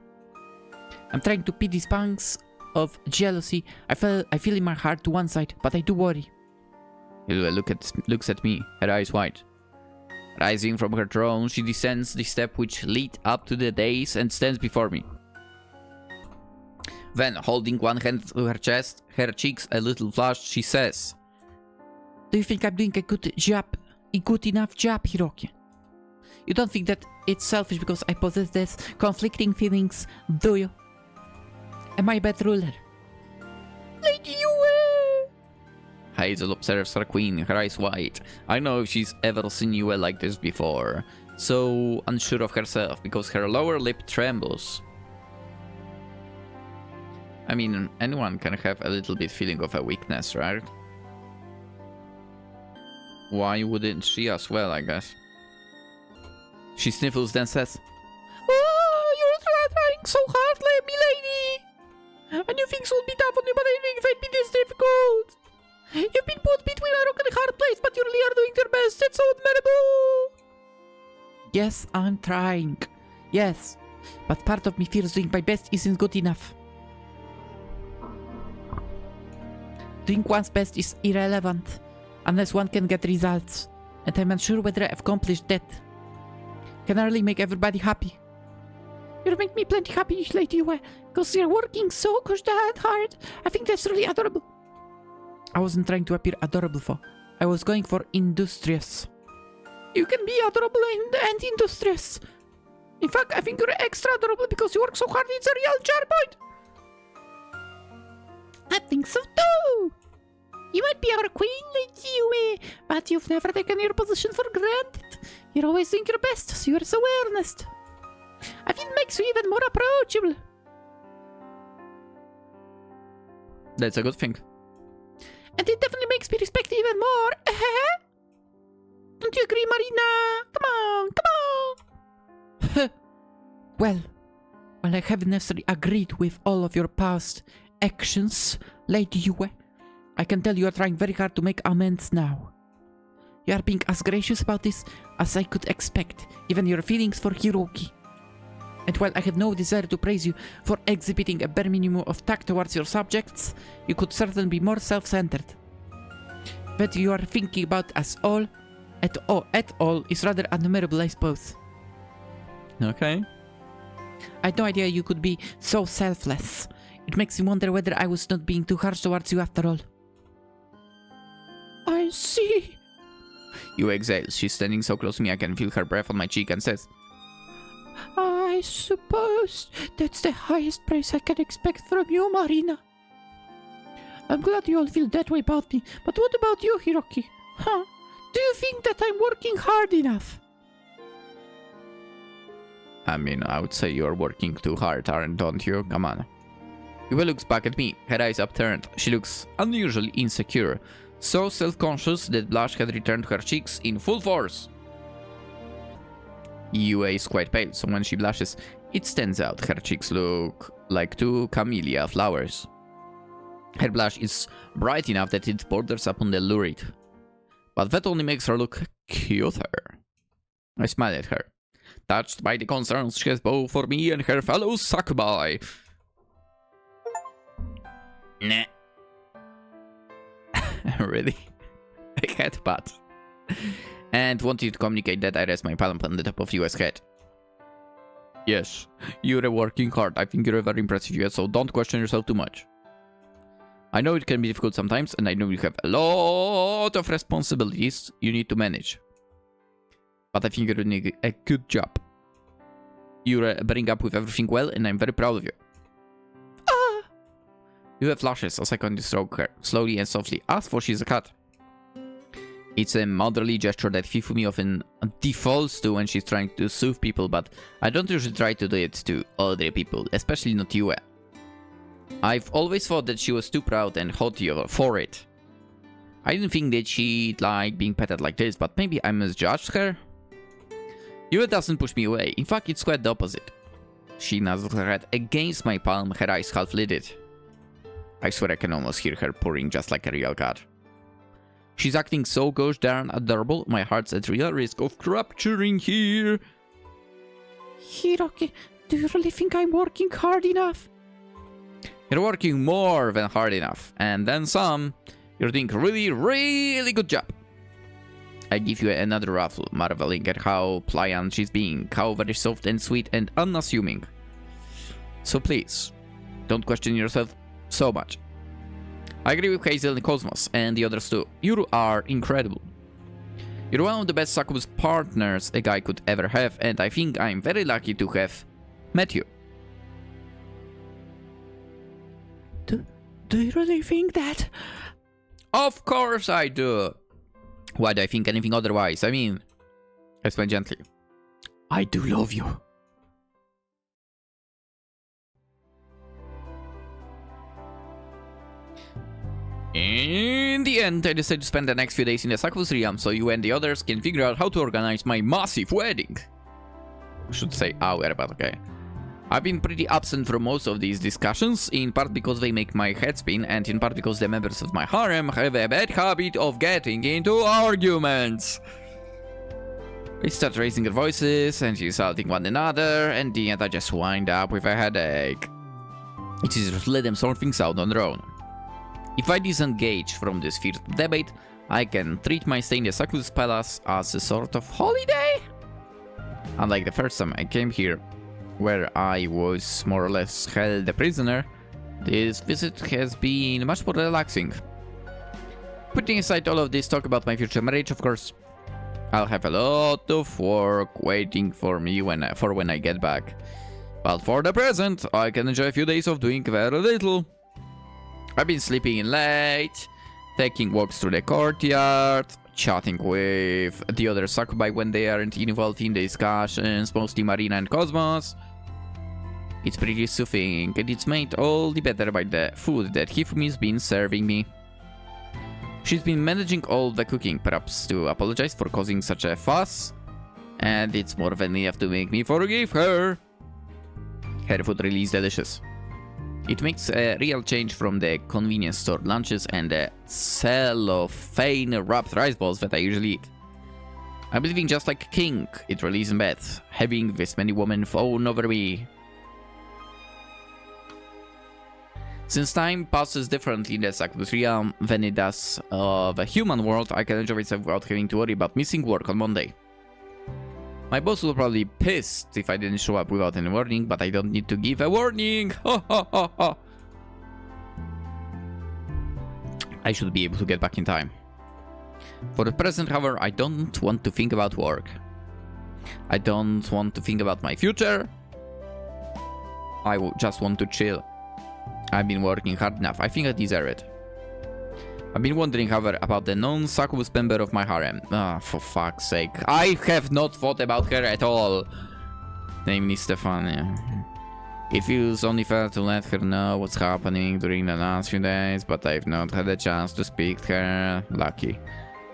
I'm trying to put these pangs of jealousy I feel in my heart to one side, but I do worry. Hilda looks at me, her eyes wide. Rising from her throne, she descends the step which lead up to the dais and stands before me. Then, holding one hand to her chest, her cheeks a little flushed, she says, Do you think I'm doing a good enough job, Hiroki? You don't think that it's selfish because I possess these conflicting feelings, do you? Am I a bad ruler? Lady Yue! Hazel observes her queen, her eyes wide. I know if she's ever seen Yue like this before. So unsure of herself because her lower lip trembles. I mean, anyone can have a little bit feeling of a weakness, right? Why wouldn't she as well, I guess? She sniffles, then says, Oh, you're trying so hard, milady! I knew things would be tough on you, but I didn't think they'd be this difficult. You've been put between a rock and a hard place, but you really are doing your best. It's so admirable. Yes, I'm trying. Yes, but part of me feels doing my best isn't good enough. Doing one's best is irrelevant, unless one can get results, and I'm unsure whether I've accomplished that. Can I really make everybody happy? You make me plenty happy, Lady Yue, because you're working so gosh darn hard. I think that's really adorable. I wasn't trying to appear adorable for. I was going for industrious. You can be adorable and industrious. In fact, I think you're extra adorable because you work so hard. It's a real jar point. I think so too. You might be our queen, Lady Yue, but you've never taken your position for granted. You're always doing your best, so you're so earnest. I think it makes you even more approachable. That's a good thing. And it definitely makes me respect you even more. Don't you agree, Marina? Come on. Well, I haven't necessarily agreed with all of your past actions, Lady Yue. I can tell you are trying very hard to make amends now. You are being as gracious about this as I could expect, given your feelings for Hiroki. And while I have no desire to praise you for exhibiting a bare minimum of tact towards your subjects, you could certainly be more self-centered. That you are thinking about us all, at all, is rather admirable, I suppose. Okay. I had no idea you could be so selfless. It makes me wonder whether I was not being too harsh towards you after all. I see. You exhale. She's standing so close to me I can feel her breath on my cheek and says, I suppose that's the highest praise I can expect from you, Marina. I'm glad you all feel that way about me, but what about you, Hiroki? Huh? Do you think that I'm working hard enough? I mean, I would say you're working too hard, don't you? Come on. Yue looks back at me, her eyes upturned. She looks unusually insecure, so self-conscious that blush had returned to her cheeks in full force. Yue is quite pale, so when she blushes, it stands out. Her cheeks look like two camellia flowers. Her blush is bright enough that it borders upon the lurid. But that only makes her look cuter. I smile at her, touched by the concerns she has both for me and her fellow succubi. Nah. Really? I had but. And wanted to communicate that I rest my palm on the top of US head. Yes, you're working hard. I think you're a very impressive US, so don't question yourself too much. I know it can be difficult sometimes, and I know you have a lot of responsibilities you need to manage. But I think you're doing a good job. You bring up with everything well, and I'm very proud of you. Ah! You have flashes as I continue to stroke her, slowly and softly, as for she's a cat. It's a motherly gesture that Hifumi often defaults to when she's trying to soothe people, but I don't usually try to do it to other people, especially not you. I've always thought that she was too proud and haughty for it. I didn't think that she'd like being petted like this, but maybe I misjudged her? Yue doesn't push me away. In fact, it's quite the opposite. She nuzzles her head against my palm, her eyes half lidded. I swear I can almost hear her purring just like a real cat. She's acting so gosh darn adorable, my heart's at real risk of rupturing here. Hiroki, do you really think I'm working hard enough? You're working more than hard enough, and then some. You're doing a really, really good job. I give you another ruffle, marveling at how pliant she's being, how very soft and sweet and unassuming. So please, don't question yourself so much. I agree with Hazel and Cosmos, and the others too. You are incredible. You're one of the best Succubus partners a guy could ever have, and I think I'm very lucky to have met you. Do you really think that? Of course I do. Why do I think anything otherwise? I mean, I smile gently. I do love you. In the end, I decided to spend the next few days in the Succubus realm so you and the others can figure out how to organize my massive wedding. I should say our, but okay. I've been pretty absent from most of these discussions, in part because they make my head spin, and in part because the members of my harem have a bad habit of getting into arguments. They start raising their voices and insulting one another, and in the end I just wind up with a headache. It is just let them sort things out on their own. If I disengage from this fierce debate, I can treat my stay in the Succubus Palace as a sort of holiday. Unlike the first time I came here, where I was more or less held a prisoner, this visit has been much more relaxing. Putting aside all of this talk about my future marriage, of course, I'll have a lot of work waiting for me when I get back. But for the present, I can enjoy a few days of doing very little. I've been sleeping in late, taking walks through the courtyard, chatting with the other succubi when they aren't involved in the discussions, mostly Marina and Cosmos. It's pretty soothing, and it's made all the better by the food that Hifumi's been serving me. She's been managing all the cooking, perhaps to apologize for causing such a fuss, and it's more than enough to make me forgive her. Her food really is delicious. It makes a real change from the convenience store lunches and the cellophane wrapped rice balls that I usually eat. I'm living just like a king, it really isn't bad, having this many women fawn over me. Since time passes differently in the Succubus realm than it does the human world, I can enjoy myself without having to worry about missing work on Monday. My boss will probably be pissed if I didn't show up without any warning, but I don't need to give a warning. Ha ha ha ha. I should be able to get back in time. For the present, however, I don't want to think about work. I don't want to think about my future. I just want to chill. I've been working hard enough. I think I deserve it. I've been wondering, however, about the non-Succubus member of my harem. Ah, for fuck's sake. I have not thought about her at all. Namely Stefania. It feels only fair to let her know what's happening during the last few days, but I've not had a chance to speak to her. Lucky.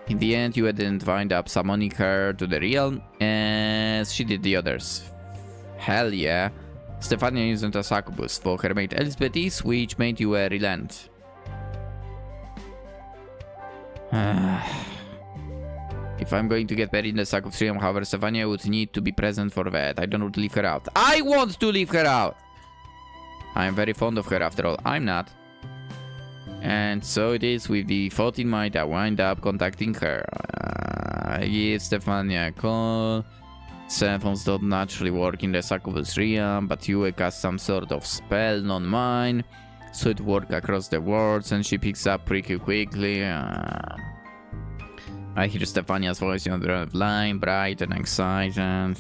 In the end, you didn't wind up summoning her to the realm, as she did the others. Hell yeah. Stefania isn't a Succubus, for her mate Elizabeth is, which made you relent. If I'm going to get married in the Succubus realm, however, Stefania would need to be present for that. I don't want to leave her out. I want to leave her out! I'm very fond of her after all. I'm not. And so it is with the 14 Maid. I wind up contacting her. I give Stefania a call. Cell phones don't naturally work in the Succubus realm, but you cast some sort of spell, not mine. So it works across the worlds and she picks up pretty quickly. I hear Stefania's voice on the line, bright and excited.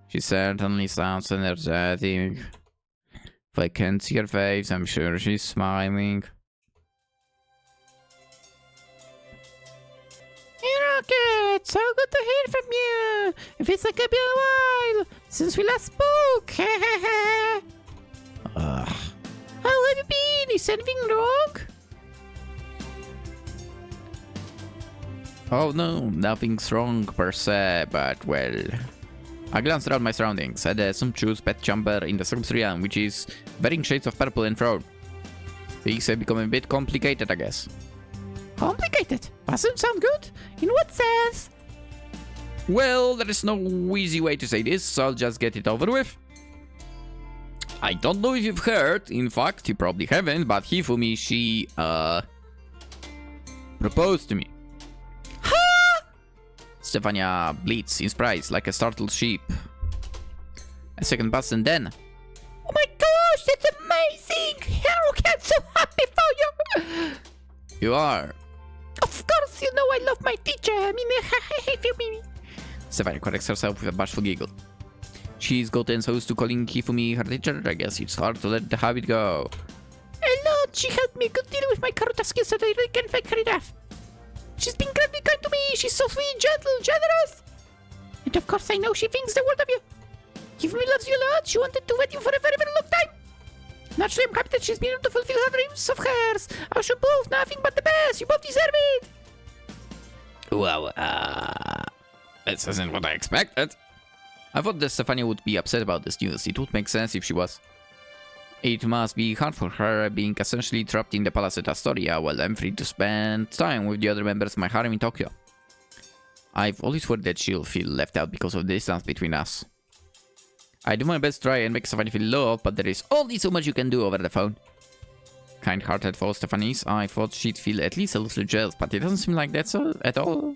She certainly sounds energetic. If I can't see her face, I'm sure she's smiling. Hiroki, it's so good to hear from you. It feels like it's been a while since we last spoke. How have you been? Is anything wrong? Oh no, nothing's wrong per se, but well... I glanced around my surroundings at a sumptuous pet chamber in the Succubus realm, which is varying shades of purple and brown. Things have become a bit complicated, I guess. Complicated? Doesn't sound good. In what sense? Well, there is no easy way to say this, so I'll just get it over with. I don't know if you've heard, in fact, you probably haven't, but Hifumi, she, proposed to me. Stefania bleats in surprise like a startled sheep. A second pass and then... Oh my gosh, that's amazing! Hiroki, I'm so happy for you! You are. Of course, you know I love my teacher. I mean, Hifumi. Stefania corrects herself with a bashful giggle. She's gotten so used to calling Hifumi her teacher, I guess it's hard to let the habit go. A lot. She helped me a good deal with my karate skills, so I really can't thank her enough. She's been incredibly kind to me. She's so sweet, gentle, generous. And of course, I know she thinks the world of you. Hifumi loves you a lot. She wanted to wed you for a very, very long time. Naturally, I'm happy that she's been able to fulfill her dreams of hers. I wish you both nothing but the best. You both deserve it. Well, this isn't what I expected. I thought that Stefania would be upset about this news. It would make sense if she was. It must be hard for her being essentially trapped in the palace at Astoria while I'm free to spend time with the other members of my harem in Tokyo. I've always worried that she'll feel left out because of the distance between us. I do my best to try and make Stefania feel loved, but there is only so much you can do over the phone. Kind-hearted for Stefani's, I thought she'd feel at least a little jealous, but it doesn't seem like that so at all.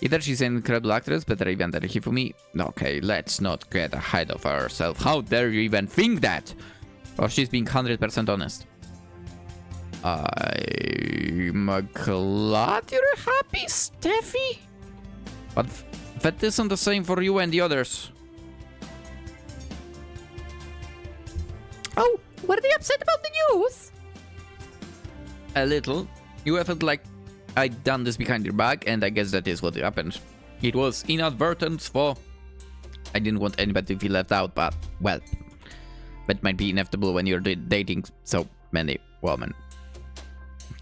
Either she's an incredible actress, better even than Hifumi. Okay, let's not get ahead of ourselves. How dare you even think that? Or she's being 100% honest. I'm glad you're happy, Steffi. But that isn't the same for you and the others. Oh, were they upset about the news? A little. You felt like I'd done this behind your back, and I guess that is what happened. It was inadvertent, for I didn't want anybody to feel left out, but, well, that might be inevitable when you're dating so many women.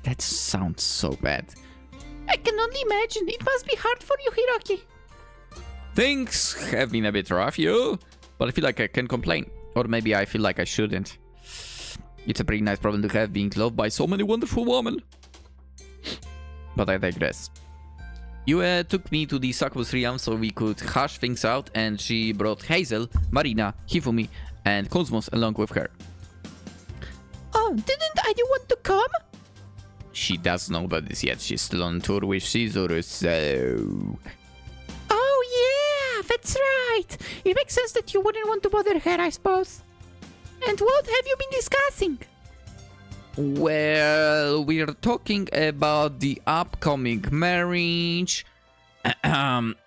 That sounds so bad. I can only imagine. It must be hard for you, Hiroki. Things have been a bit rough, you, but I feel like I can complain. Or maybe I feel like I shouldn't. It's a pretty nice problem to have, being loved by so many wonderful women. But I digress. You took me to the Succubus realm so we could hash things out, and she brought Hazel, Marina, Hifumi, and Cosmos along with her. Oh, didn't I want to come? She doesn't know about this yet. She's still on tour with Shizuru, so... Oh yeah, that's right. It makes sense that you wouldn't want to bother her, I suppose. And what have you been discussing? Well, we're talking about the upcoming marriage.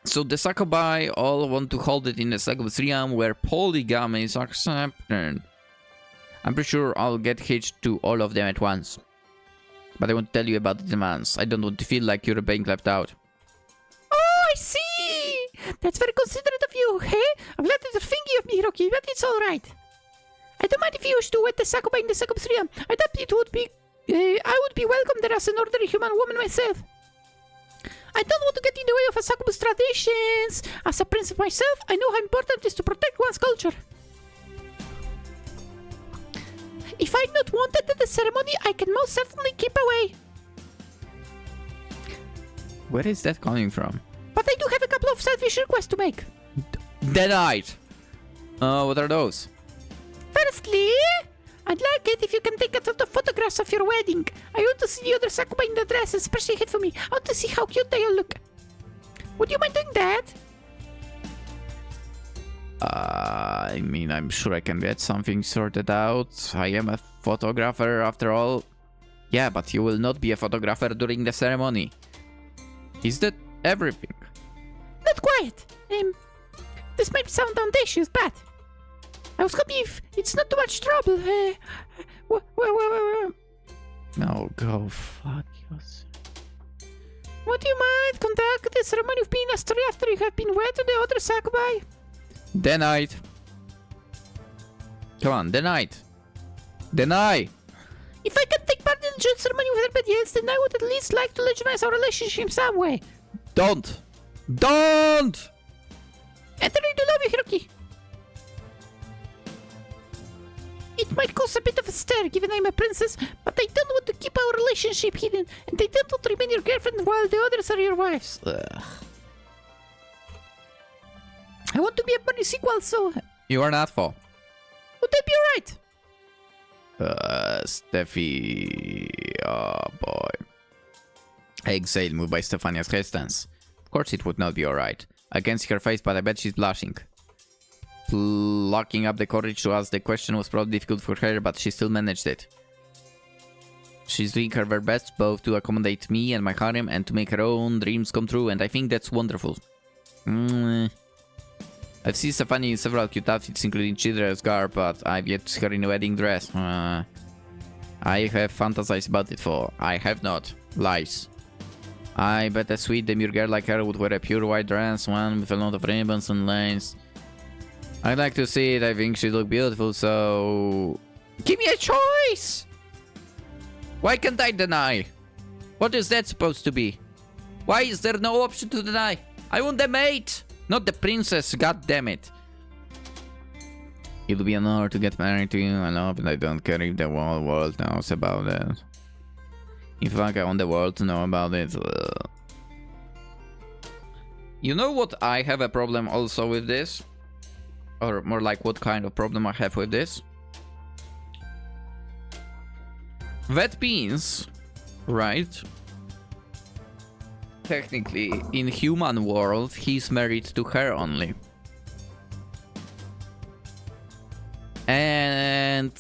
So the Succubi all want to hold it in the Succubus realm where polygamy is accepted. I'm pretty sure I'll get hitched to all of them at once. But I won't tell you about the demands. I don't want to feel like you're being left out. Oh, I see! That's very considerate of you, hey? I'm glad that you're thinking of me, Hiroki, but it's alright. I don't mind if you wish to wed the Succubi in the Succubus realm. I thought it would be... I would be welcome there as an ordinary human woman myself. I don't want to get in the way of a Succubus traditions. As a prince myself, I know how important it is to protect one's culture. If I'm not wanted at the ceremony, I can most certainly keep away. Where is that coming from? But I do have a couple of selfish requests to make. Denied! What are those? Firstly, I'd like it if you can take a lot of photographs of your wedding. I want to see the other Sakuba in the dress, especially Hifumi. I want to see how cute they all look. Would you mind doing that? I mean, I'm sure I can get something sorted out. I am a photographer after all. Yeah, but you will not be a photographer during the ceremony. Is that everything? Not quite. This might sound audacious, but I was hoping if it's not too much trouble. No, go fuck yourself. Would you mind conduct the ceremony of being a story after you have been wed to the other Sakubai? Denied. Come on, denied. Deny. If I can take part in the joint ceremony with everybody else, then I would at least like to legitimize our relationship in some way. Don't. Don't! And I really do love you, Hiroki. It might cause a bit of a stir, given I'm a princess, but I don't want to keep our relationship hidden, and I don't want to remain your girlfriend while the others are your wives. Ugh. I want to be a bunny sequel, so You are not for. would that be alright? Steffi. Oh boy. Exhale, move by Stefania's hair stance. Of course it would not be alright. I can't see her face, but I bet she's blushing. Plucking up the courage to ask the question was probably difficult for her, but she still managed it. She's doing her very best both to accommodate me and my harem and to make her own dreams come true, and I think that's wonderful. I've seen Stefani in several cute outfits, including children's garb, but I've yet to see her in a wedding dress. I have fantasized about it for. I have not. Lies. I bet a sweet demure girl like her would wear a pure white dress, one with a lot of ribbons and lace. I'd like to see it. I think she'd look beautiful, so... Give me a choice! Why can't I deny? What is that supposed to be? Why is there no option to deny? I want the maid, not the princess, god damn it. It'll be an honor to get married to you. I love it. I don't care if the whole world knows about it. In fact, I want the world to know about it. You know what I have a problem also with this? Or more like what kind of problem I have with this? That means, right? Technically, in human world, he's married to her only. And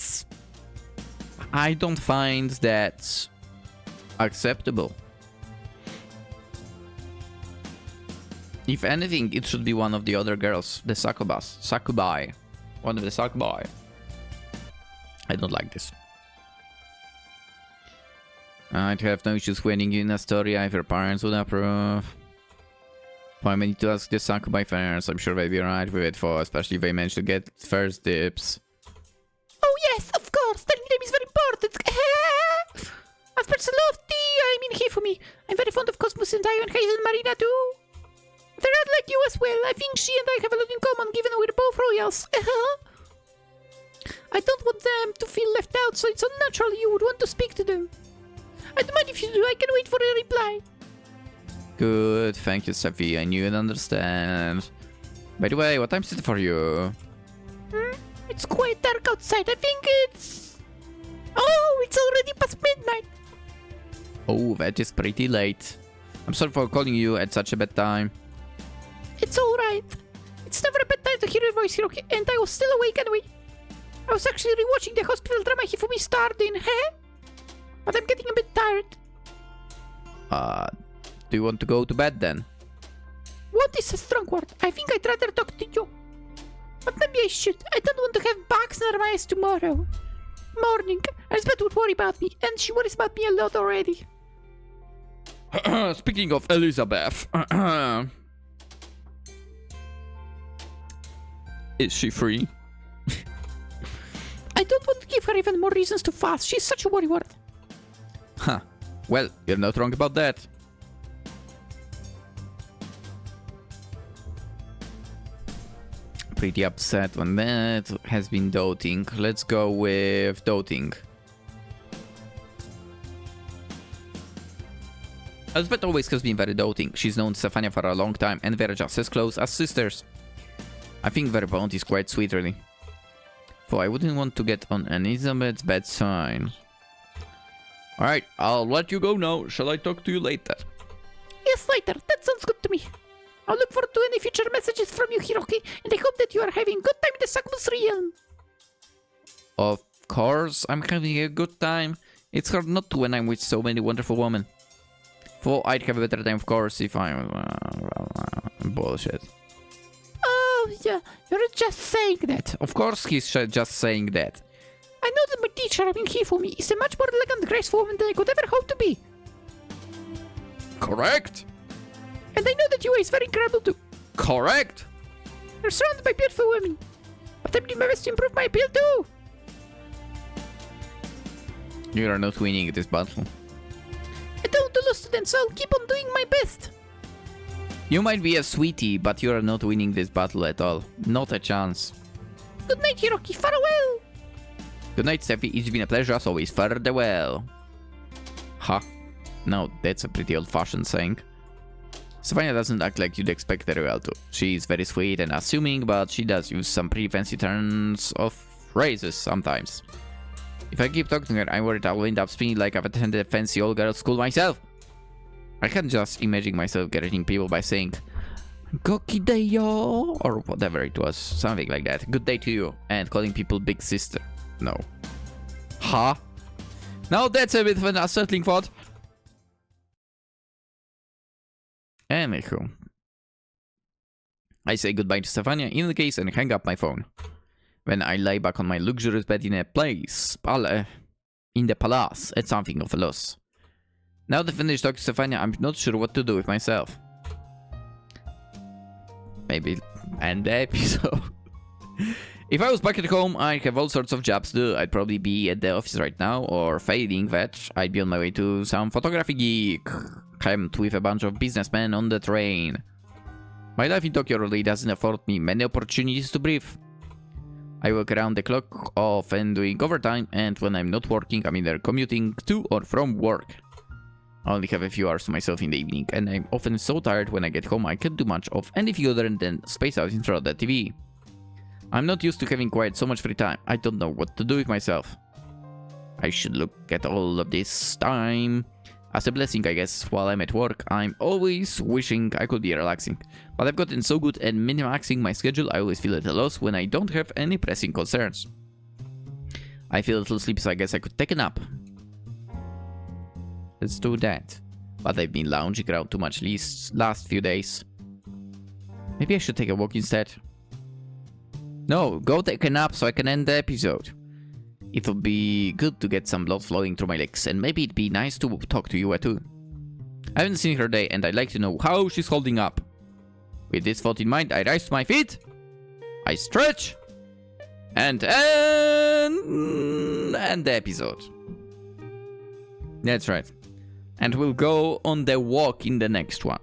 I don't find that acceptable. If anything, it should be one of the other girls, the Sakubai. One of the Sakubai. I don't like this. I'd have no issues winning you in a story if your parents would approve. I need to ask the Sakubai first. I'm sure they'd be alright with it, for especially if they manage to get first dips. Oh yes, of course. Telling them is very important. As per Lofty, I mean Hifumi. I'm very fond of Cosmos and Io and Hazel Marina too. They're not like you as well. I think she and I have a lot in common, given we're both royals. I don't want them to feel left out, so it's unnatural you would want to speak to them. I don't mind if you do. I can wait for a reply. Good, thank you, Safi. I knew you'd understand. By the way, what time's it for you? It's quite dark outside. I think it's... Oh, it's already past midnight. Oh, that is pretty late. I'm sorry for calling you at such a bad time. It's alright. It's never a bad time to hear your voice, Hiroki, and I was still awake anyway. I was actually rewatching the hospital drama Hifumi starred in, But I'm getting a bit tired. Do you want to go to bed then? What is a strong word? I think I'd rather talk to you. But maybe I should. I don't want to have bugs near my eyes tomorrow morning. Elizabeth would worry about me, and she worries about me a lot already. Speaking of Elizabeth, is she free? I don't want to give her even more reasons to fast. She's such a worrywart. Huh. Well, you're not wrong about that. Pretty upset when that has been doting. Let's go with doting. Elizabeth always has been very doting. She's known Stefania for a long time, and they're just as close as sisters. I think their bond is quite sweet, really. So I wouldn't want to get on Elizabeth's bad side. Alright, I'll let you go now. Shall I talk to you later? Yes, later. That sounds good to me. I'll look forward to any future messages from you, Hiroki, and I hope that you are having good time in the Succubus realm. Of course, I'm having a good time. It's hard not to when I'm with so many wonderful women. For I'd have a better time, of course, if I was... bullshit. Oh, yeah, you're just saying that. Of course he's just saying that. I know that my teacher, Hifumi, is a much more elegant, graceful woman than I could ever hope to be. Correct. And I know that you is very incredible too. Correct. You're surrounded by beautiful women. But I'm doing my best to improve my appeal too. You are not winning this battle. I don't want to lose to them, so I'll keep on doing my best. You might be a sweetie, but you are not winning this battle at all. Not a chance. Good night, Hiroki. Farewell. Good night, Steffi. It's been a pleasure as always. Farewell. Ha. No, that's a pretty old-fashioned saying. Stefania doesn't act like you'd expect very well to. She's very sweet and assuming, but she does use some pretty fancy turns of phrases sometimes. If I keep talking to her, I'm worried I'll end up speaking like I've attended a fancy old girls' school myself. I can't just imagine myself greeting people by saying Goki Deyo or whatever it was, something like that. Good day to you, and calling people big sister. No. Huh? Now that's a bit of an unsettling thought. Anywho. I say goodbye to Stefania in the case and hang up my phone. When I lie back on my luxurious bed in a place, in the palace, it's something of a loss. Now that I finished talking to Stefania, I'm not sure what to do with myself. Maybe end the episode. If I was back at home, I'd have all sorts of jobs to do. I'd probably be at the office right now, or failing that, I'd be on my way to some photography gig, camped with a bunch of businessmen on the train. My life in Tokyo really doesn't afford me many opportunities to breathe. I work around the clock, often doing overtime, and when I'm not working, I'm either commuting to or from work. I only have a few hours to myself in the evening, and I'm often so tired when I get home I can't do much of anything other than space out in front of the TV. I'm not used to having quite so much free time. I don't know what to do with myself. I should look at all of this time as a blessing, I guess. While I'm at work, I'm always wishing I could be relaxing. But I've gotten so good at minimizing my schedule, I always feel at a loss when I don't have any pressing concerns. I feel a little sleepy, so I guess I could take a nap. Let's do that. But I've been lounging around too much these last few days. Maybe I should take a walk instead. No, go take a nap so I can end the episode. It would be good to get some blood flowing through my legs, and maybe it'd be nice to talk to you too. I haven't seen her today, and I'd like to know how she's holding up. With this thought in mind, I rise to my feet, I stretch, and end the episode. That's right. And we'll go on the walk in the next one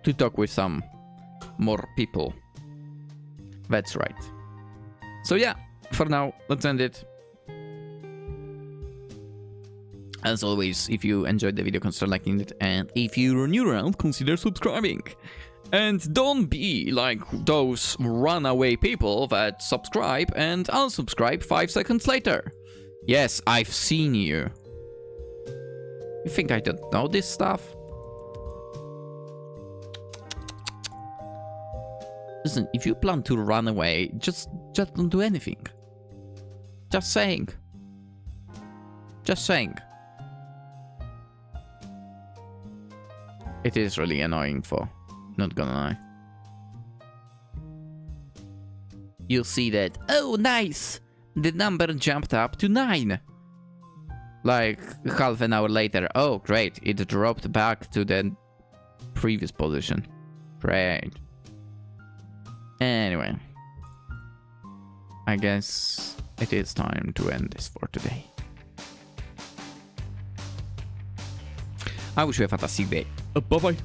to talk with some more people. That's right. So yeah, for now, let's end it. As always, if you enjoyed the video, consider liking it, and if you're new around, consider subscribing. And don't be like those runaway people that subscribe and unsubscribe 5 seconds later. Yes, I've seen you. You think I don't know this stuff? Listen, if you plan to run away, just don't do anything. Just saying. Just saying. It is really annoying for, not gonna lie. You'll see that, oh nice! The number jumped up to 9. Like half an hour later, oh great, it dropped back to the previous position. Great. Anyway, I guess it is time to end this for today. I wish you a fantastic day. Bye bye.